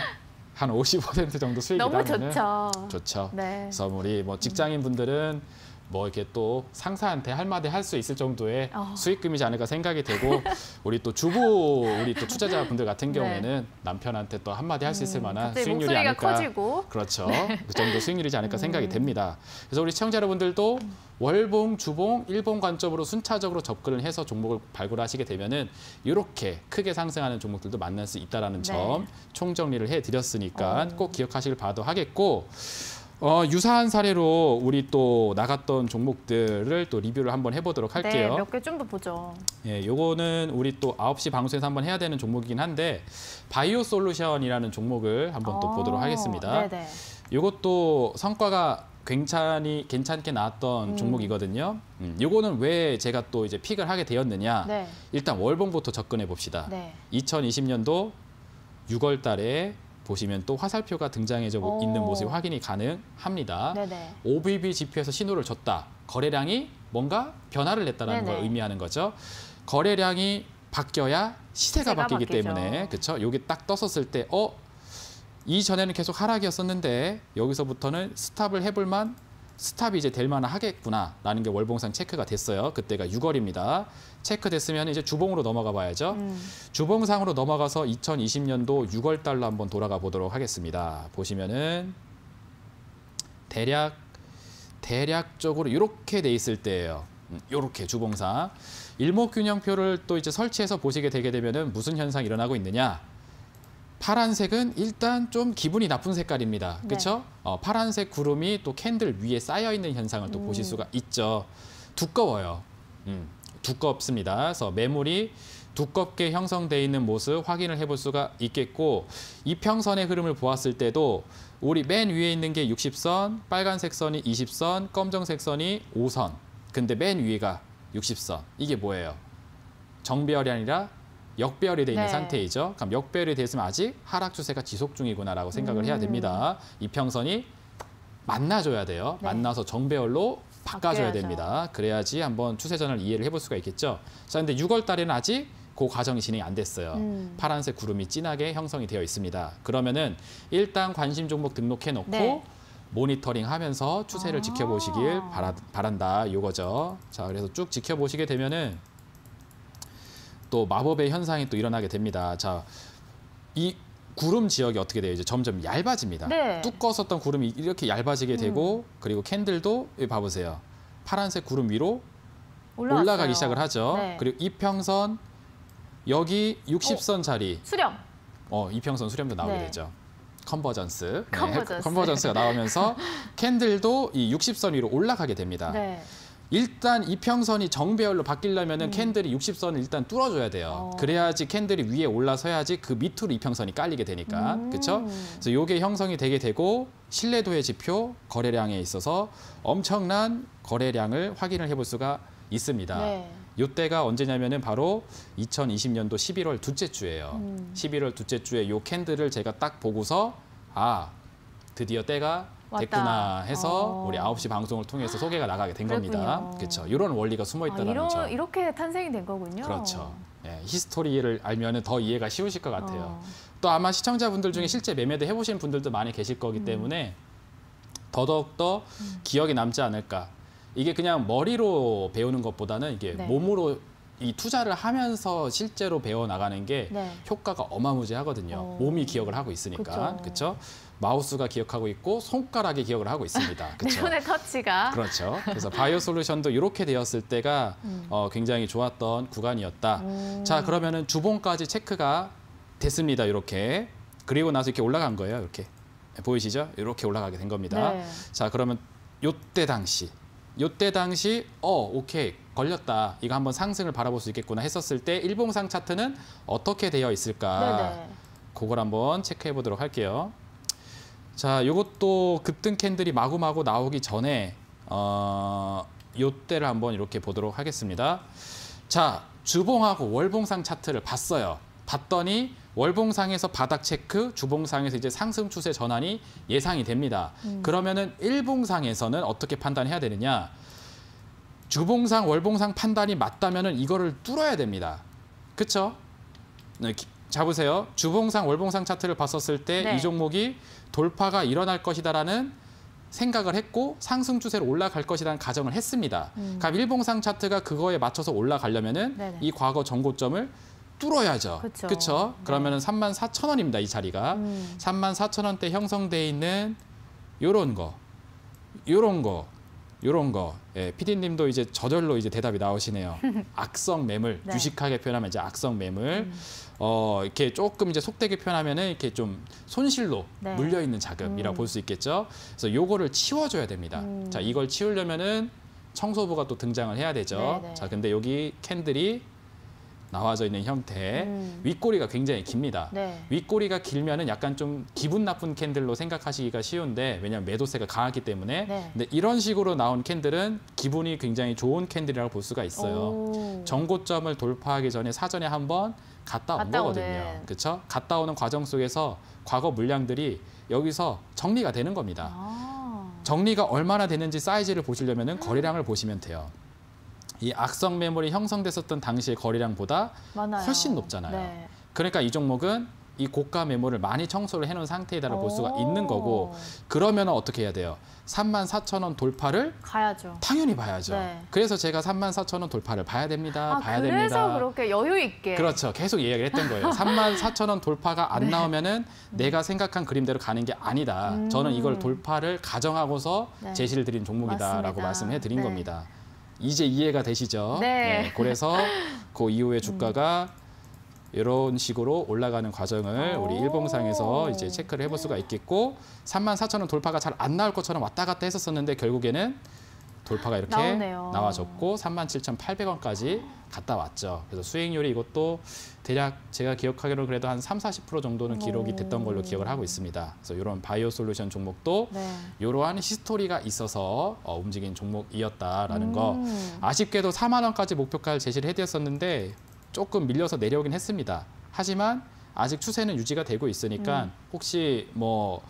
한 50% 정도 수익이 너무 나면은 좋죠. 좋죠. 네. 그래서 우리 뭐 직장인 분들은 뭐 이렇게 또 상사한테 한마디 할 수 있을 정도의 수익금이지 않을까 생각이 되고 우리 또 우리 또 투자자분들 같은 네. 경우에는 남편한테 또 한마디 할 수 있을 만한 갑자기 수익률이 목소리가 아닐까. 커지고. 그렇죠. 그 정도 수익률이지 않을까 생각이 됩니다. 그래서 우리 시청자 여러분들도 월봉, 주봉, 일봉 관점으로 순차적으로 접근을 해서 종목을 발굴하시게 되면은 이렇게 크게 상승하는 종목들도 만날 수 있다라는 네. 점 총정리를 해드렸으니까 꼭 기억하시길 바라도 하겠고. 유사한 사례로 우리 또 나갔던 종목들을 또 리뷰를 한번 해보도록 네, 할게요. 몇 개 좀 더 보죠. 예, 요거는 우리 또 9시 방송에서 한번 해야 되는 종목이긴 한데 바이오 솔루션이라는 종목을 한번 또 보도록 하겠습니다. 네네. 요것도 성과가 괜찮게 나왔던 종목이거든요. 요거는 왜 제가 또 이제 픽을 하게 되었느냐. 네. 일단 월봉부터 접근해 봅시다. 네. 2020년도 6월 달에 보시면 또 화살표가 등장해져 오. 있는 모습이 확인이 가능합니다. 네네. OBB 지표에서 신호를 줬다. 거래량이 뭔가 변화를 냈다는 네네. 걸 의미하는 거죠. 거래량이 바뀌어야 시세가 시세가 바뀌기 바뀌죠. 때문에 그렇죠. 여기 딱 떴었을 때 이전에는 계속 하락이었었는데 여기서부터는 스탑을 해볼만 스탑이 이제 될 만한 하겠구나라는 게 월봉상 체크가 됐어요. 그때가 6월입니다. 체크됐으면 이제 주봉으로 넘어가 봐야죠. 주봉상으로 넘어가서 2020년도 6월 달로 한번 돌아가 보도록 하겠습니다. 보시면은 대략적으로 이렇게 돼 있을 때예요. 이렇게 주봉상 일목균형표를 또 이제 설치해서 보시게 되게 되면은 무슨 현상이 일어나고 있느냐? 파란색은 일단 좀 기분이 나쁜 색깔입니다. 네. 그렇죠? 파란색 구름이 또 캔들 위에 쌓여 있는 현상을 또 보실 수가 있죠. 두꺼워요. 두껍습니다. 그래서 매물이 두껍게 형성되어 있는 모습 확인을 해볼 수가 있겠고, 이평선의 흐름을 보았을 때도 우리 맨 위에 있는 게 60선, 빨간색 선이 20선, 검정색 선이 5선. 근데 맨 위가 60선. 이게 뭐예요? 정배열이 아니라 역배열이 돼 있는 네. 상태이죠. 그럼 역배열이 됐으면 아직 하락 추세가 지속 중이구나라고 생각을 해야 됩니다. 이평선이 만나줘야 돼요. 네. 만나서 정배열로 바꿔줘야 바뀌어야죠. 됩니다. 그래야지 한번 추세전을 이해를 해볼 수가 있겠죠. 자, 근데 6월 달에는 아직 그 과정이 진행이 안 됐어요. 파란색 구름이 진하게 형성이 되어 있습니다. 그러면은 일단 관심 종목 등록해 놓고 네. 모니터링 하면서 추세를 지켜보시길 바란다. 요거죠. 자, 그래서 쭉 지켜보시게 되면은 또 마법의 현상이 또 일어나게 됩니다. 자, 이 구름 지역이 어떻게 돼요? 이제 점점 얇아집니다. 네. 두꺼웠었던 구름이 이렇게 얇아지게 되고, 그리고 캔들도 여기 봐보세요. 파란색 구름 위로 올라왔어요. 올라가기 시작을 하죠. 네. 그리고 이평선 여기 60선 자리, 수렴. 이평선 수렴도 나오게 네. 되죠. 컨버전스. 컨버전스. 컨버전스가 나오면서 캔들도 이 60선 위로 올라가게 됩니다. 네. 일단 이평선이 정배열로 바뀌려면은 캔들이 60선을 일단 뚫어줘야 돼요. 그래야지 캔들이 위에 올라서야지 그 밑으로 이평선이 깔리게 되니까. 그렇죠? 그래서 이게 형성이 되게 되고, 신뢰도의 지표, 거래량에 있어서 엄청난 거래량을 확인을 해볼 수가 있습니다. 네. 이때가 언제냐면은 바로 2020년도 11월 둘째 주예요. 11월 둘째 주에 요 캔들을 제가 딱 보고서 드디어 때가 왔다. 됐구나 해서 우리 9시 방송을 통해서 소개가 나가게 된 겁니다. 그랬군요. 그렇죠. 이런 원리가 숨어 있다는 점. 이렇게 탄생이 된 거군요. 그렇죠. 예, 히스토리를 알면은 더 이해가 쉬우실 것 같아요. 또 아마 시청자분들 중에 실제 매매도 해보신 분들도 많이 계실 거기 때문에 더더욱더 기억에 남지 않을까. 이게 그냥 머리로 배우는 것보다는 이게 네. 몸으로 이 투자를 하면서 실제로 배워 나가는 게 네. 효과가 어마무지하거든요. 몸이 기억을 하고 있으니까. 그쵸. 그렇죠? 마우스가 기억하고 있고 손가락이 기억을 하고 있습니다. 내 그렇죠? 손의 터치가. 그렇죠. 그래서 바이오 솔루션도 이렇게 되었을 때가 굉장히 좋았던 구간이었다. 자, 그러면은 주봉까지 체크가 됐습니다. 이렇게. 그리고 나서 이렇게 올라간 거예요. 이렇게. 보이시죠? 이렇게 올라가게 된 겁니다. 네. 자, 그러면 요때 당시 오케이. 걸렸다. 이거 한번 상승을 바라볼 수 있겠구나 했었을 때 일봉상 차트는 어떻게 되어 있을까? 네네. 그걸 한번 체크해 보도록 할게요. 자, 이것도 급등 캔들이 마구마구 나오기 전에 요때를 한번 이렇게 보도록 하겠습니다. 자, 주봉하고 월봉상 차트를 봤어요. 봤더니 월봉상에서 바닥 체크, 주봉상에서 이제 상승 추세 전환이 예상이 됩니다. 그러면은 일봉상에서는 어떻게 판단해야 되느냐? 주봉상, 월봉상 판단이 맞다면은 이거를 뚫어야 됩니다. 그렇죠? 네, 잡으세요. 주봉상, 월봉상 차트를 봤었을 때 이 네. 종목이 돌파가 일어날 것이다라는 생각을 했고 상승 추세로 올라갈 것이라는 가정을 했습니다. 그럼 일봉상 차트가 그거에 맞춰서 올라가려면은 네네. 이 과거 전고점을 뚫어야죠. 그쵸. 그렇죠? 네. 그러면은 34,000원입니다. 이 자리가. 34,000원대 형성돼 있는 요런 거. 예, PD님도 이제 저절로 이제 대답이 나오시네요. 악성 매물, 네. 유식하게 표현하면 이제 악성 매물. 이렇게 조금 이제 속되게 표현하면은 이렇게 좀 손실로 네. 물려 있는 자금이라고 볼 수 있겠죠. 그래서 요거를 치워줘야 됩니다. 자, 이걸 치우려면은 청소부가 또 등장을 해야 되죠. 네네. 자, 근데 여기 캔들이 나와져 있는 형태, 윗꼬리가 굉장히 깁니다. 네. 윗꼬리가 길면은 약간 좀 기분 나쁜 캔들로 생각하시기가 쉬운데, 왜냐하면 매도세가 강하기 때문에. 네. 근데 이런 식으로 나온 캔들은 기분이 굉장히 좋은 캔들이라고 볼 수가 있어요. 오. 정고점을 돌파하기 전에 사전에 한번 갔다 온 갔다 거거든요. 오는. 그렇죠? 갔다 오는 과정 속에서 과거 물량들이 여기서 정리가 되는 겁니다. 정리가 얼마나 되는지 사이즈를 보시려면 거래량을 보시면 돼요. 이 악성 매물이 형성됐었던 당시의 거래량보다 많아요. 훨씬 높잖아요. 네. 그러니까 이 종목은 이 고가 매물을 많이 청소를 해놓은 상태이다라고 볼 수가 있는 거고 그러면 어떻게 해야 돼요? 34,000원 돌파를 가야죠. 당연히 봐야죠. 네. 그래서 제가 34,000원 돌파를 봐야 됩니다. 봐야 됩니다. 그래서 그렇게 여유 있게. 그렇죠. 계속 이야기를 했던 거예요. 34,000원 돌파가 안 나오면은 내가 생각한 그림대로 가는 게 아니다. 저는 이걸 돌파를 가정하고서 네. 제시를 드린 종목이다라고 맞습니다. 말씀해 드린 네. 겁니다. 이제 이해가 되시죠? 네. 그래서 그 이후에 주가가 이런 식으로 올라가는 과정을 우리 일봉상에서 이제 체크를 해볼 수가 있겠고 34,000원 돌파가 잘 안 나올 것처럼 왔다 갔다 했었는데 결국에는 돌파가 이렇게 나오네요. 나와줬고 37,800원까지 갔다 왔죠. 그래서 수익률이 이것도 대략 제가 기억하기로 그래도 한 30-40% 정도는 기록이 됐던 걸로 기억을 하고 있습니다. 그래서 이런 바이오 솔루션 종목도 네. 이러한 히스토리가 있어서 움직인 종목이었다라는 거. 아쉽게도 4만 원까지 목표가를 제시를 해드렸었는데 조금 밀려서 내려오긴 했습니다. 하지만 아직 추세는 유지가 되고 있으니까 혹시 뭐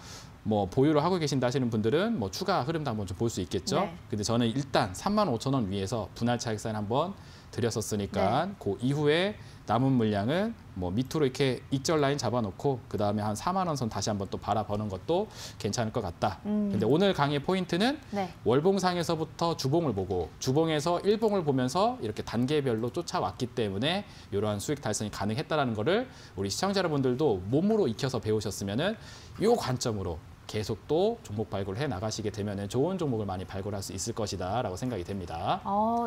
보유를 하고 계신다 하시는 분들은 뭐 추가 흐름도 한번 좀 볼 수 있겠죠. 네. 근데 저는 일단 35,000원 위에서 분할 차익산 한번 드렸었으니까 그 이후에 남은 물량은 뭐 밑으로 이렇게 익절 라인 잡아놓고 그 다음에 한 4만 원 선 다시 한번 또 바라보는 것도 괜찮을 것 같다. 근데 오늘 강의 포인트는 네. 월봉상에서부터 주봉을 보고 주봉에서 일봉을 보면서 이렇게 단계별로 쫓아왔기 때문에 이러한 수익 달성이 가능했다라는 거를 우리 시청자 여러분들도 몸으로 익혀서 배우셨으면은 이 관점으로 계속 또 종목 발굴해 나가시게 되면 좋은 종목을 많이 발굴할 수 있을 것이다라고 생각이 됩니다.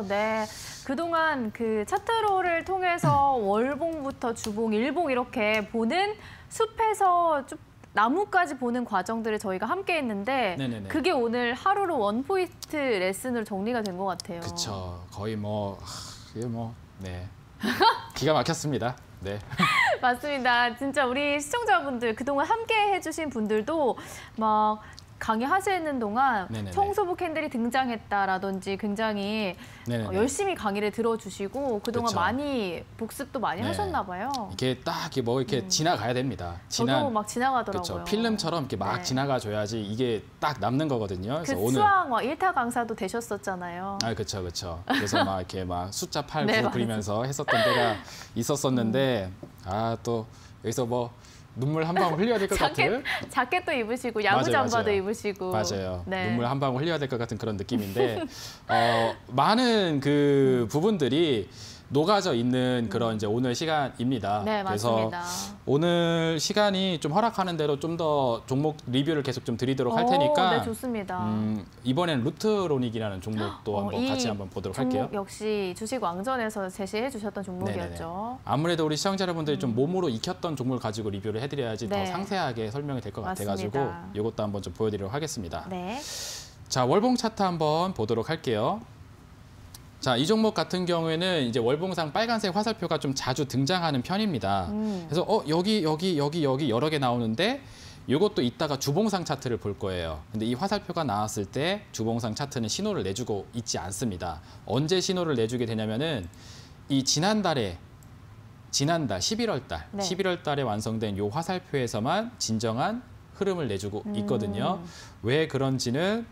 네. 그동안 그 차트로를 통해서 월봉부터 주봉, 일봉 이렇게 보는 숲에서 쭉 나무까지 보는 과정들을 저희가 함께 했는데 네네네. 그게 오늘 하루로 원포인트 레슨으로 정리가 된 것 같아요. 그렇죠. 거의 이게 네. 기가 막혔습니다. 네. 맞습니다. 진짜 우리 시청자분들 그동안 함께 해주신 분들도 막 강의하시는 동안 네네네. 청소부 캔들이 등장했다라든지 굉장히 네네네. 열심히 강의를 들어주시고 그동안 그쵸. 많이 복습도 많이 네. 하셨나 봐요. 이게 딱 이렇게 지나가야 됩니다. 저도 막 지나가더라고요. 그렇죠. 필름처럼 이렇게 막 네. 지나가줘야지 이게 딱 남는 거거든요. 그 그래서 오늘 수학 막 1타 강사도 되셨었잖아요. 그렇죠. 그래서 막 이렇게 막 숫자 8, 9 네, 그리면서 했었던 때가 있었었는데 또 여기서 눈물 한 방울 흘려야 될 것 같은 자켓도 입으시고 야구 잠바도 맞아요. 입으시고 맞아요. 네. 눈물 한 방울 흘려야 될 것 같은 그런 느낌인데 많은 그 부분들이 녹아져 있는 그런 이제 오늘 시간입니다. 네, 그래서 맞습니다. 오늘 시간이 좀 허락하는 대로 좀 더 종목 리뷰를 계속 좀 드리도록 할 테니까 네, 좋습니다. 이번엔 루트로닉이라는 종목도 한번 같이 한번 보도록 할게요. 종목 역시 주식 왕전에서 제시해 주셨던 종목이었죠. 네네네. 아무래도 우리 시청자 여러분들이 좀 몸으로 익혔던 종목을 가지고 리뷰를 해드려야지 네. 더 상세하게 설명이 될 것 같아가지고 맞습니다. 이것도 한번 좀 보여드리도록 하겠습니다. 네. 자, 월봉 차트 한번 보도록 할게요. 자, 이 종목 같은 경우에는 이제 월봉상 빨간색 화살표가 좀 자주 등장하는 편입니다. 그래서 여기 여러 개 나오는데 이것도 이따가 주봉상 차트를 볼 거예요. 근데 이 화살표가 나왔을 때 주봉상 차트는 신호를 내주고 있지 않습니다. 언제 신호를 내주게 되냐면은 이 지난달 11월 달, 네. 11월 달에 완성된 이 화살표에서만 진정한 흐름을 내주고 있거든요. 왜 그런지는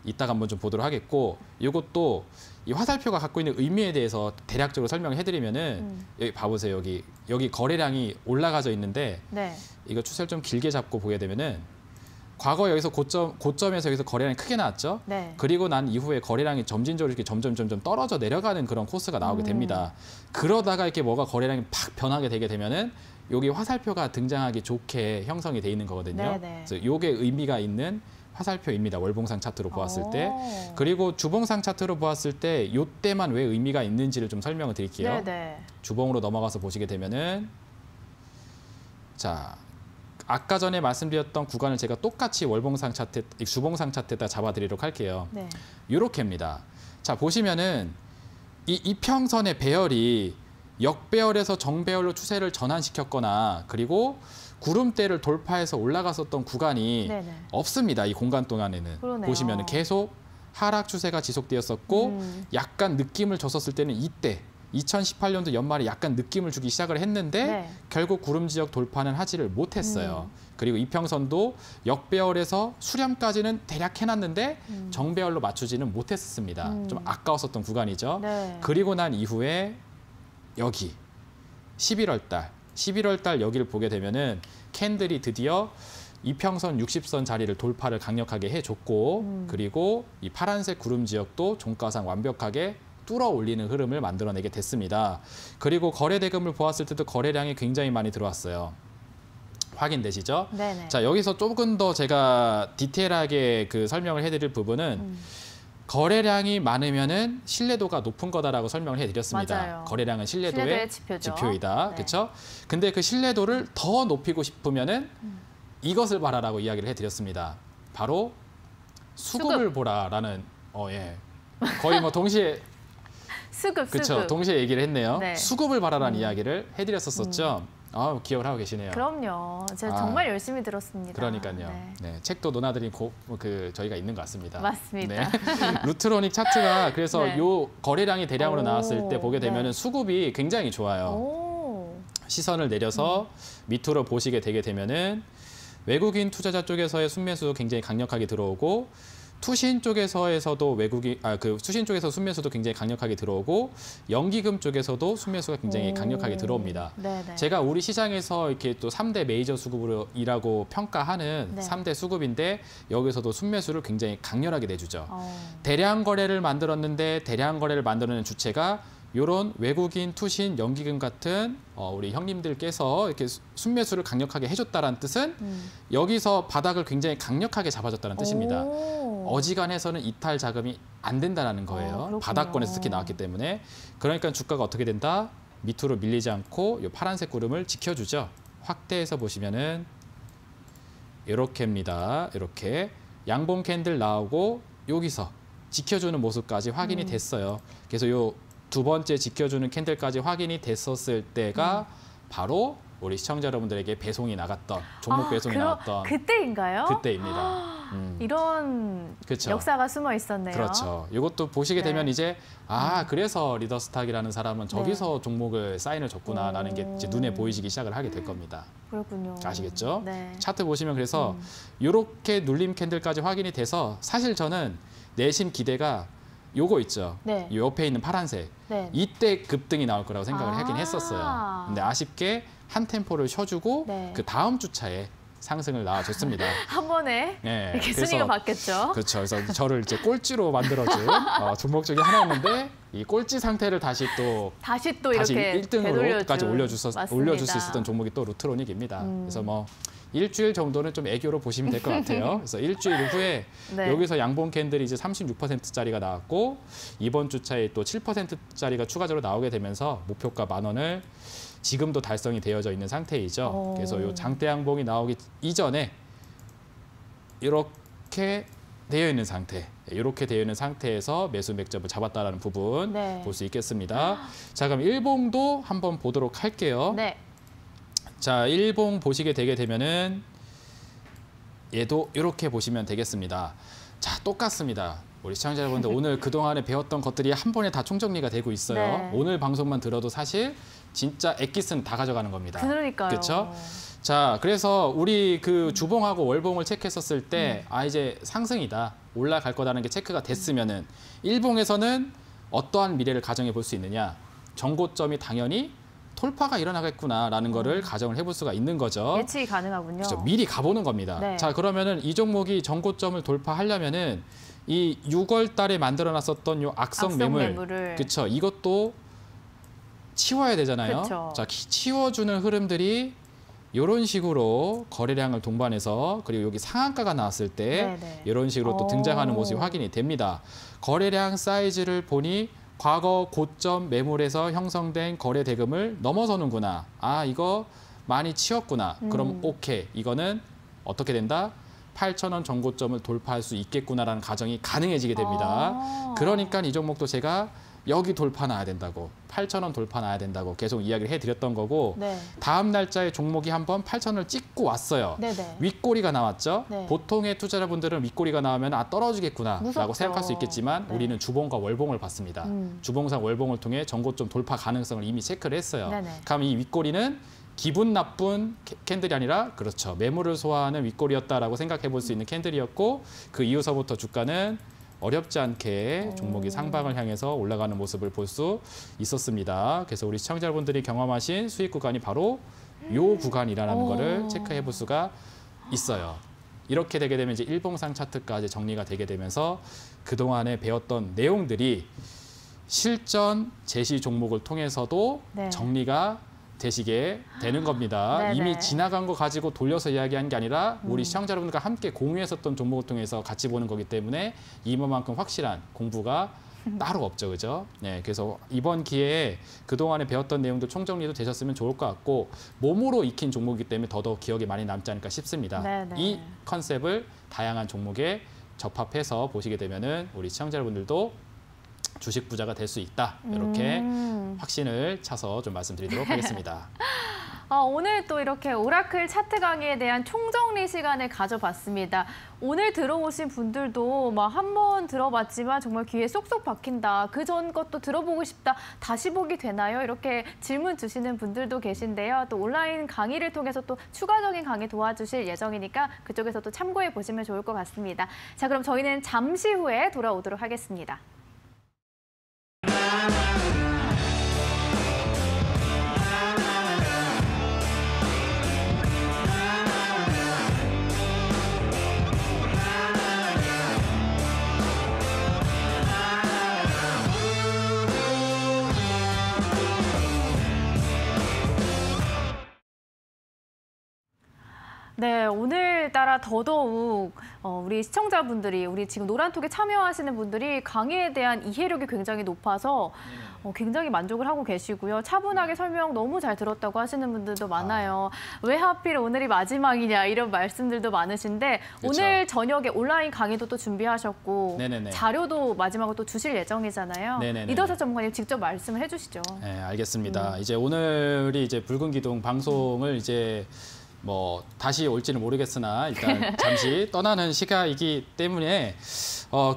이따가 한번 좀 보도록 하겠고, 이것도 이 화살표가 갖고 있는 의미에 대해서 대략적으로 설명을 해드리면은 여기 봐보세요. 여기 거래량이 올라가져 있는데 네. 이거 추세를 좀 길게 잡고 보게 되면은 과거 여기서 고점에서 여기서 거래량이 크게 나왔죠. 네. 그리고 난 이후에 거래량이 점진적으로 이렇게 점점 떨어져 내려가는 그런 코스가 나오게 됩니다. 그러다가 이렇게 뭐가 거래량이 팍 변하게 되게 되면은 여기 화살표가 등장하기 좋게 형성이 돼 있는 거거든요. 네네. 그래서 이게 의미가 있는 화살표입니다. 월봉상 차트로 보았을 때. 오. 그리고 주봉상 차트로 보았을 때 이때만 왜 의미가 있는지를 좀 설명을 드릴게요. 네네. 주봉으로 넘어가서 보시게 되면은 자, 아까 전에 말씀드렸던 구간을 제가 똑같이 월봉상 차트, 주봉상 차트에다 잡아드리도록 할게요. 네. 이렇게입니다. 자, 보시면은 이 이평선의 배열이 역배열에서 정배열로 추세를 전환시켰거나 그리고 구름대를 돌파해서 올라갔었던 구간이 네네. 없습니다. 이 공간 동안에는. 그러네요. 보시면은 계속 하락 추세가 지속되었었고 약간 느낌을 줬었을 때는 이때 2018년도 연말에 약간 느낌을 주기 시작을 했는데 네. 결국 구름 지역 돌파는 하지를 못했어요. 그리고 이평선도 역배열에서 수렴까지는 대략 해놨는데 정배열로 맞추지는 못했습니다. 좀 아까웠었던 구간이죠. 네. 그리고 난 이후에 여기 11월 달 11월 달 여기를 보게 되면은 캔들이 드디어 이평선 60선 자리를 돌파를 강력하게 해줬고 그리고 이 파란색 구름 지역도 종가상 완벽하게 뚫어 올리는 흐름을 만들어내게 됐습니다. 그리고 거래 대금을 보았을 때도 거래량이 굉장히 많이 들어왔어요. 확인되시죠? 네네. 자, 여기서 조금 더 제가 디테일하게 그 설명을 해드릴 부분은 거래량이 많으면은 신뢰도가 높은 거다라고 설명을 해드렸습니다. 맞아요. 거래량은 신뢰도의 신뢰도의 지표죠. 지표이다. 네. 그렇죠? 근데 그 신뢰도를 더 높이고 싶으면은 이것을 봐라라고 이야기를 해드렸습니다. 바로 수급을 보라라는 예. 거의 뭐 동시에 수급. 그렇죠. 동시에 얘기를 했네요. 네. 수급을 바라라는 이야기를 해드렸었죠. 기억을 하고 계시네요. 그럼요. 제가 정말 열심히 들었습니다. 그러니까요. 네. 네, 책도 논하드린 저희가 있는 것 같습니다. 맞습니다. 네. 루트로닉 차트가 그래서 네. 요 거래량이 대량으로 오, 나왔을 때 보게 되면은 네. 수급이 굉장히 좋아요. 오. 시선을 내려서 밑으로 보시게 되게 되면은 외국인 투자자 쪽에서의 순매수 굉장히 강력하게 들어오고 투신 쪽에서도 투신 쪽에서 순매수도 굉장히 강력하게 들어오고 연기금 쪽에서도 순매수가 굉장히 강력하게 들어옵니다. 네네. 제가 우리 시장에서 이렇게 또 3대 메이저 수급이라고 평가하는 네. 3대 수급인데 여기서도 순매수를 굉장히 강렬하게 내주죠. 어. 대량 거래를 만들었는데 대량 거래를 만드는 주체가 이런 외국인 투신 연기금 같은 우리 형님들께서 이렇게 순매수를 강력하게 해줬다는 뜻은 여기서 바닥을 굉장히 강력하게 잡아줬다는 뜻입니다. 오. 어지간해서는 이탈 자금이 안 된다는 거예요. 그렇군요. 바닥권에서 특히 나왔기 때문에. 그러니까 주가가 어떻게 된다? 밑으로 밀리지 않고 이 파란색 구름을 지켜주죠. 확대해서 보시면은 이렇게입니다. 이렇게 양봉 캔들 나오고 여기서 지켜주는 모습까지 확인이 됐어요. 그래서 요 두 번째 지켜주는 캔들까지 확인이 됐었을 때가 바로 우리 시청자 여러분들에게 배송이 나갔던 종목 배송이 나왔던 그때인가요? 그때입니다. 이런 그쵸. 역사가 숨어 있었네요. 그렇죠. 이것도 보시게 네. 되면 이제 그래서 리더스탁이라는 사람은 저기서 종목을 사인을 줬구나라는 게 이제 눈에 보이시기 시작을 하게 될 겁니다. 그렇군요. 아시겠죠? 네. 차트 보시면 그래서 이렇게 눌림 캔들까지 확인이 돼서 사실 저는 내심 기대가 요거 있죠. 네. 이 옆에 있는 파란색. 네. 이때 급등이 나올 거라고 생각을 하긴 했었어요. 근데 아쉽게 한 템포를 쉬어주고 네. 그 다음 주차에 상승을 낳아줬습니다. 한 번에 네, 이렇게 그래서 순위가 바뀌었죠. 그렇죠. 그래서 저를 이제 꼴찌로 만들어준 종목 중에 하나였는데 이 꼴찌 상태를 다시 또 이렇게 1등으로까지 올려줄 수 맞습니다. 있었던 종목이 또 루트로닉입니다. 그래서 뭐 일주일 정도는 좀 애교로 보시면 될 것 같아요. 그래서 일주일 후에 네. 여기서 양봉 캔들이 이제 36%짜리가 나왔고 이번 주차에 또 7%짜리가 추가적으로 나오게 되면서 목표가 10,000원을 지금도 달성이 되어져 있는 상태이죠. 오. 그래서 이 장대 양봉이 나오기 이전에 이렇게 되어 있는 상태, 이렇게 되어 있는 상태에서 매수 맥점을 잡았다라는 부분 네. 볼 수 있겠습니다. 자, 그럼 일봉도 한번 보도록 할게요. 네. 자, 일봉 보시게 되게 되면은 얘도 이렇게 보시면 되겠습니다. 자, 똑같습니다. 우리 시청자 여러분들 오늘 그동안에 배웠던 것들이 한 번에 다 총정리가 되고 있어요. 네. 오늘 방송만 들어도 사실 진짜 엑기스는 다 가져가는 겁니다. 그러니까요. 그렇죠? 자, 그래서 우리 그 주봉하고 월봉을 체크했었을 때 이제 상승이다, 올라갈 거다라는 게 체크가 됐으면은 일봉에서는 어떠한 미래를 가정해 볼 수 있느냐? 정고점이 당연히 돌파가 일어나겠구나라는 거를 가정을 해볼 수가 있는 거죠. 예측이 가능하군요. 그렇죠. 미리 가보는 겁니다. 네. 자, 그러면은 이 종목이 정고점을 돌파하려면은 이 6월 달에 만들어놨었던 요 악성 매물, 그렇죠. 이것도 치워야 되잖아요. 그쵸. 자, 치워주는 흐름들이 이런 식으로 거래량을 동반해서 그리고 여기 상한가가 나왔을 때 네네. 이런 식으로 또 등장하는 모습이 확인이 됩니다. 거래량 사이즈를 보니 과거 고점 매물에서 형성된 거래 대금을 넘어서는구나. 이거 많이 치웠구나. 그럼 오케이. 이거는 어떻게 된다? 8,000원 정고점을 돌파할 수 있겠구나라는 가정이 가능해지게 됩니다. 그러니까 이 종목도 제가 여기 돌파 나야 된다고, 8,000원 돌파 나야 된다고 계속 이야기를 해드렸던 거고, 네. 다음 날짜에 종목이 한번 8,000원을 찍고 왔어요. 네네. 윗꼬리가 나왔죠. 네. 보통의 투자자분들은 윗꼬리가 나오면 떨어지겠구나라고 무섭죠. 생각할 수 있겠지만 네. 우리는 주봉과 월봉을 봤습니다. 주봉상 월봉을 통해 정고점 돌파 가능성을 이미 체크를 했어요. 네네. 그럼 이 윗꼬리는 기분 나쁜 캔들이 아니라 그렇죠, 매물을 소화하는 윗꼬리였다라고 생각해 볼 수 있는 캔들이었고, 그 이후서부터 주가는 어렵지 않게 종목이 상방을 향해서 올라가는 모습을 볼 수 있었습니다. 그래서 우리 시청자분들이 경험하신 수익 구간이 바로 요 구간이라는 거를 체크해 볼 수가 있어요. 이렇게 되게 되면 이제 일봉상 차트까지 정리가 되게 되면서 그동안에 배웠던 내용들이 실전 제시 종목을 통해서도 네. 정리가 되시게 되는 겁니다. 네네. 이미 지나간 거 가지고 돌려서 이야기한 게 아니라 우리 시청자 여러분들과 함께 공유했었던 종목을 통해서 같이 보는 거기 때문에 이만큼 확실한 공부가 따로 없죠, 그죠? 네, 그래서 이번 기회에 그동안에 배웠던 내용들 총정리도 되셨으면 좋을 것 같고 몸으로 익힌 종목이기 때문에 더더욱 기억에 많이 남지 않을까 싶습니다. 네네. 이 컨셉을 다양한 종목에 접합해서 보시게 되면은 우리 시청자 여러분들도 주식 부자가 될 수 있다. 이렇게 확신을 차서 좀 말씀드리도록 하겠습니다. 오늘 또 이렇게 오라클 차트 강의에 대한 총정리 시간을 가져봤습니다. 오늘 들어오신 분들도 막 한 번 들어봤지만 정말 귀에 쏙쏙 박힌다. 그 전 것도 들어보고 싶다. 다시 보기 되나요? 이렇게 질문 주시는 분들도 계신데요. 또 온라인 강의를 통해서 또 추가적인 강의 도와주실 예정이니까 그쪽에서 또 참고해 보시면 좋을 것 같습니다. 자, 그럼 저희는 잠시 후에 돌아오도록 하겠습니다. 네, 오늘따라 더더욱 우리 시청자분들이, 우리 지금 노란톡에 참여하시는 분들이 강의에 대한 이해력이 굉장히 높아서 굉장히 만족을 하고 계시고요. 차분하게 설명 너무 잘 들었다고 하시는 분들도 많아요. 왜 하필 오늘이 마지막이냐 이런 말씀들도 많으신데 그렇죠. 오늘 저녁에 온라인 강의도 또 준비하셨고 네네네. 자료도 마지막으로 또 주실 예정이잖아요. 네네네. 이더사 전문가님 직접 말씀을 해주시죠. 네, 알겠습니다. 이제 오늘이 이제 붉은 기둥 방송을 이제 뭐 다시 올지는 모르겠으나 일단 잠시 떠나는 시간이기 때문에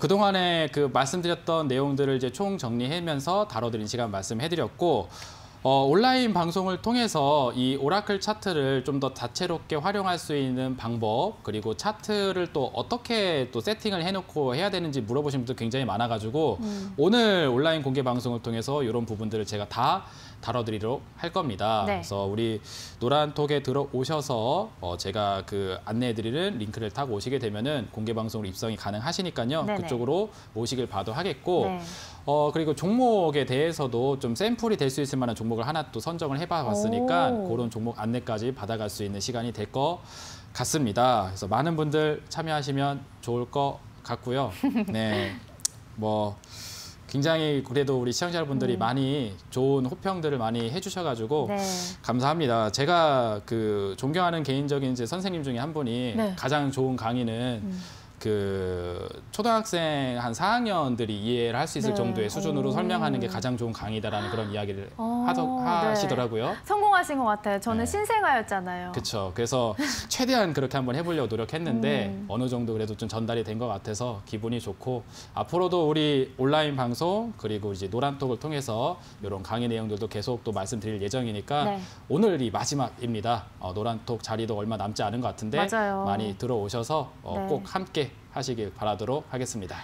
그동안에 그 말씀드렸던 내용들을 이제 총 정리하면서 다뤄드린 시간 말씀해드렸고 온라인 방송을 통해서 이 오라클 차트를 좀 더 다채롭게 활용할 수 있는 방법 그리고 차트를 또 어떻게 또 세팅을 해놓고 해야 되는지 물어보신 분들 굉장히 많아가지고 오늘 온라인 공개 방송을 통해서 이런 부분들을 제가 다 다뤄드리도록 할 겁니다. 네. 그래서 우리 노란톡에 들어오셔서 제가 그 안내해드리는 링크를 타고 오시게 되면은 공개 방송으로 입성이 가능하시니까요. 네네. 그쪽으로 오시길 봐도 하겠고 네. 그리고 종목에 대해서도 좀 샘플이 될 수 있을 만한 종목을 하나 또 선정을 해봤으니까 오. 그런 종목 안내까지 받아갈 수 있는 시간이 될 것 같습니다. 그래서 많은 분들 참여하시면 좋을 것 같고요. 네, 뭐 굉장히 그래도 우리 시청자 여러분들이 많이 좋은 호평들을 많이 해주셔가지고 네. 감사합니다. 제가 그 존경하는 개인적인 이제 선생님 중에 한 분이 네. 가장 좋은 강의는 그 초등학생 한 4학년들이 이해를 할 수 있을 네. 정도의 수준으로 오. 설명하는 게 가장 좋은 강의다라는 그런 이야기를 네. 하시더라고요. 성공하신 것 같아요. 저는 네. 신생아였잖아요. 그렇죠. 그래서 최대한 그렇게 한번 해보려고 노력했는데 어느 정도 그래도 좀 전달이 된 것 같아서 기분이 좋고 앞으로도 우리 온라인 방송 그리고 이제 노란톡을 통해서 이런 강의 내용들도 계속 또 말씀드릴 예정이니까 네. 오늘이 마지막입니다. 노란톡 자리도 얼마 남지 않은 것 같은데 맞아요. 많이 들어오셔서 네. 꼭 함께 하시길 바라도록 하겠습니다.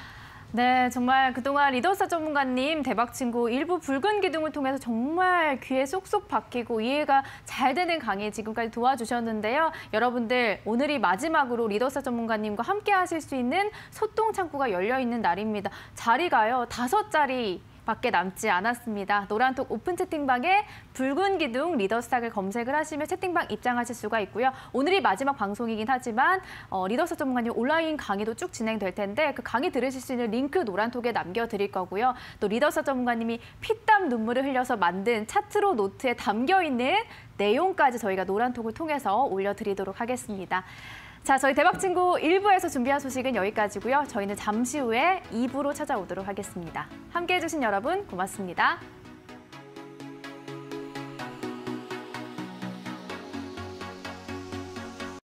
네, 정말 그동안 리더사 전문가님 대박친구 일부 붉은 기둥을 통해서 정말 귀에 쏙쏙 박히고 이해가 잘 되는 강의 지금까지 도와주셨는데요. 여러분들 오늘이 마지막으로 리더사 전문가님과 함께 하실 수 있는 소통 창구가 열려있는 날입니다. 자리가요 5자리 밖에 남지 않았습니다. 노란톡 오픈 채팅방에 붉은 기둥 리더스탁을 검색을 하시면 채팅방 입장하실 수가 있고요. 오늘이 마지막 방송이긴 하지만 리더스 전문가님 온라인 강의도 쭉 진행될 텐데 그 강의 들으실 수 있는 링크 노란톡에 남겨드릴 거고요. 또 리더스 전문가님이 피땀 눈물을 흘려서 만든 차트로 노트에 담겨있는 내용까지 저희가 노란톡을 통해서 올려드리도록 하겠습니다. 자, 저희 대박친구 1부에서 준비한 소식은 여기까지고요. 저희는 잠시 후에 2부로 찾아오도록 하겠습니다. 함께해 주신 여러분 고맙습니다.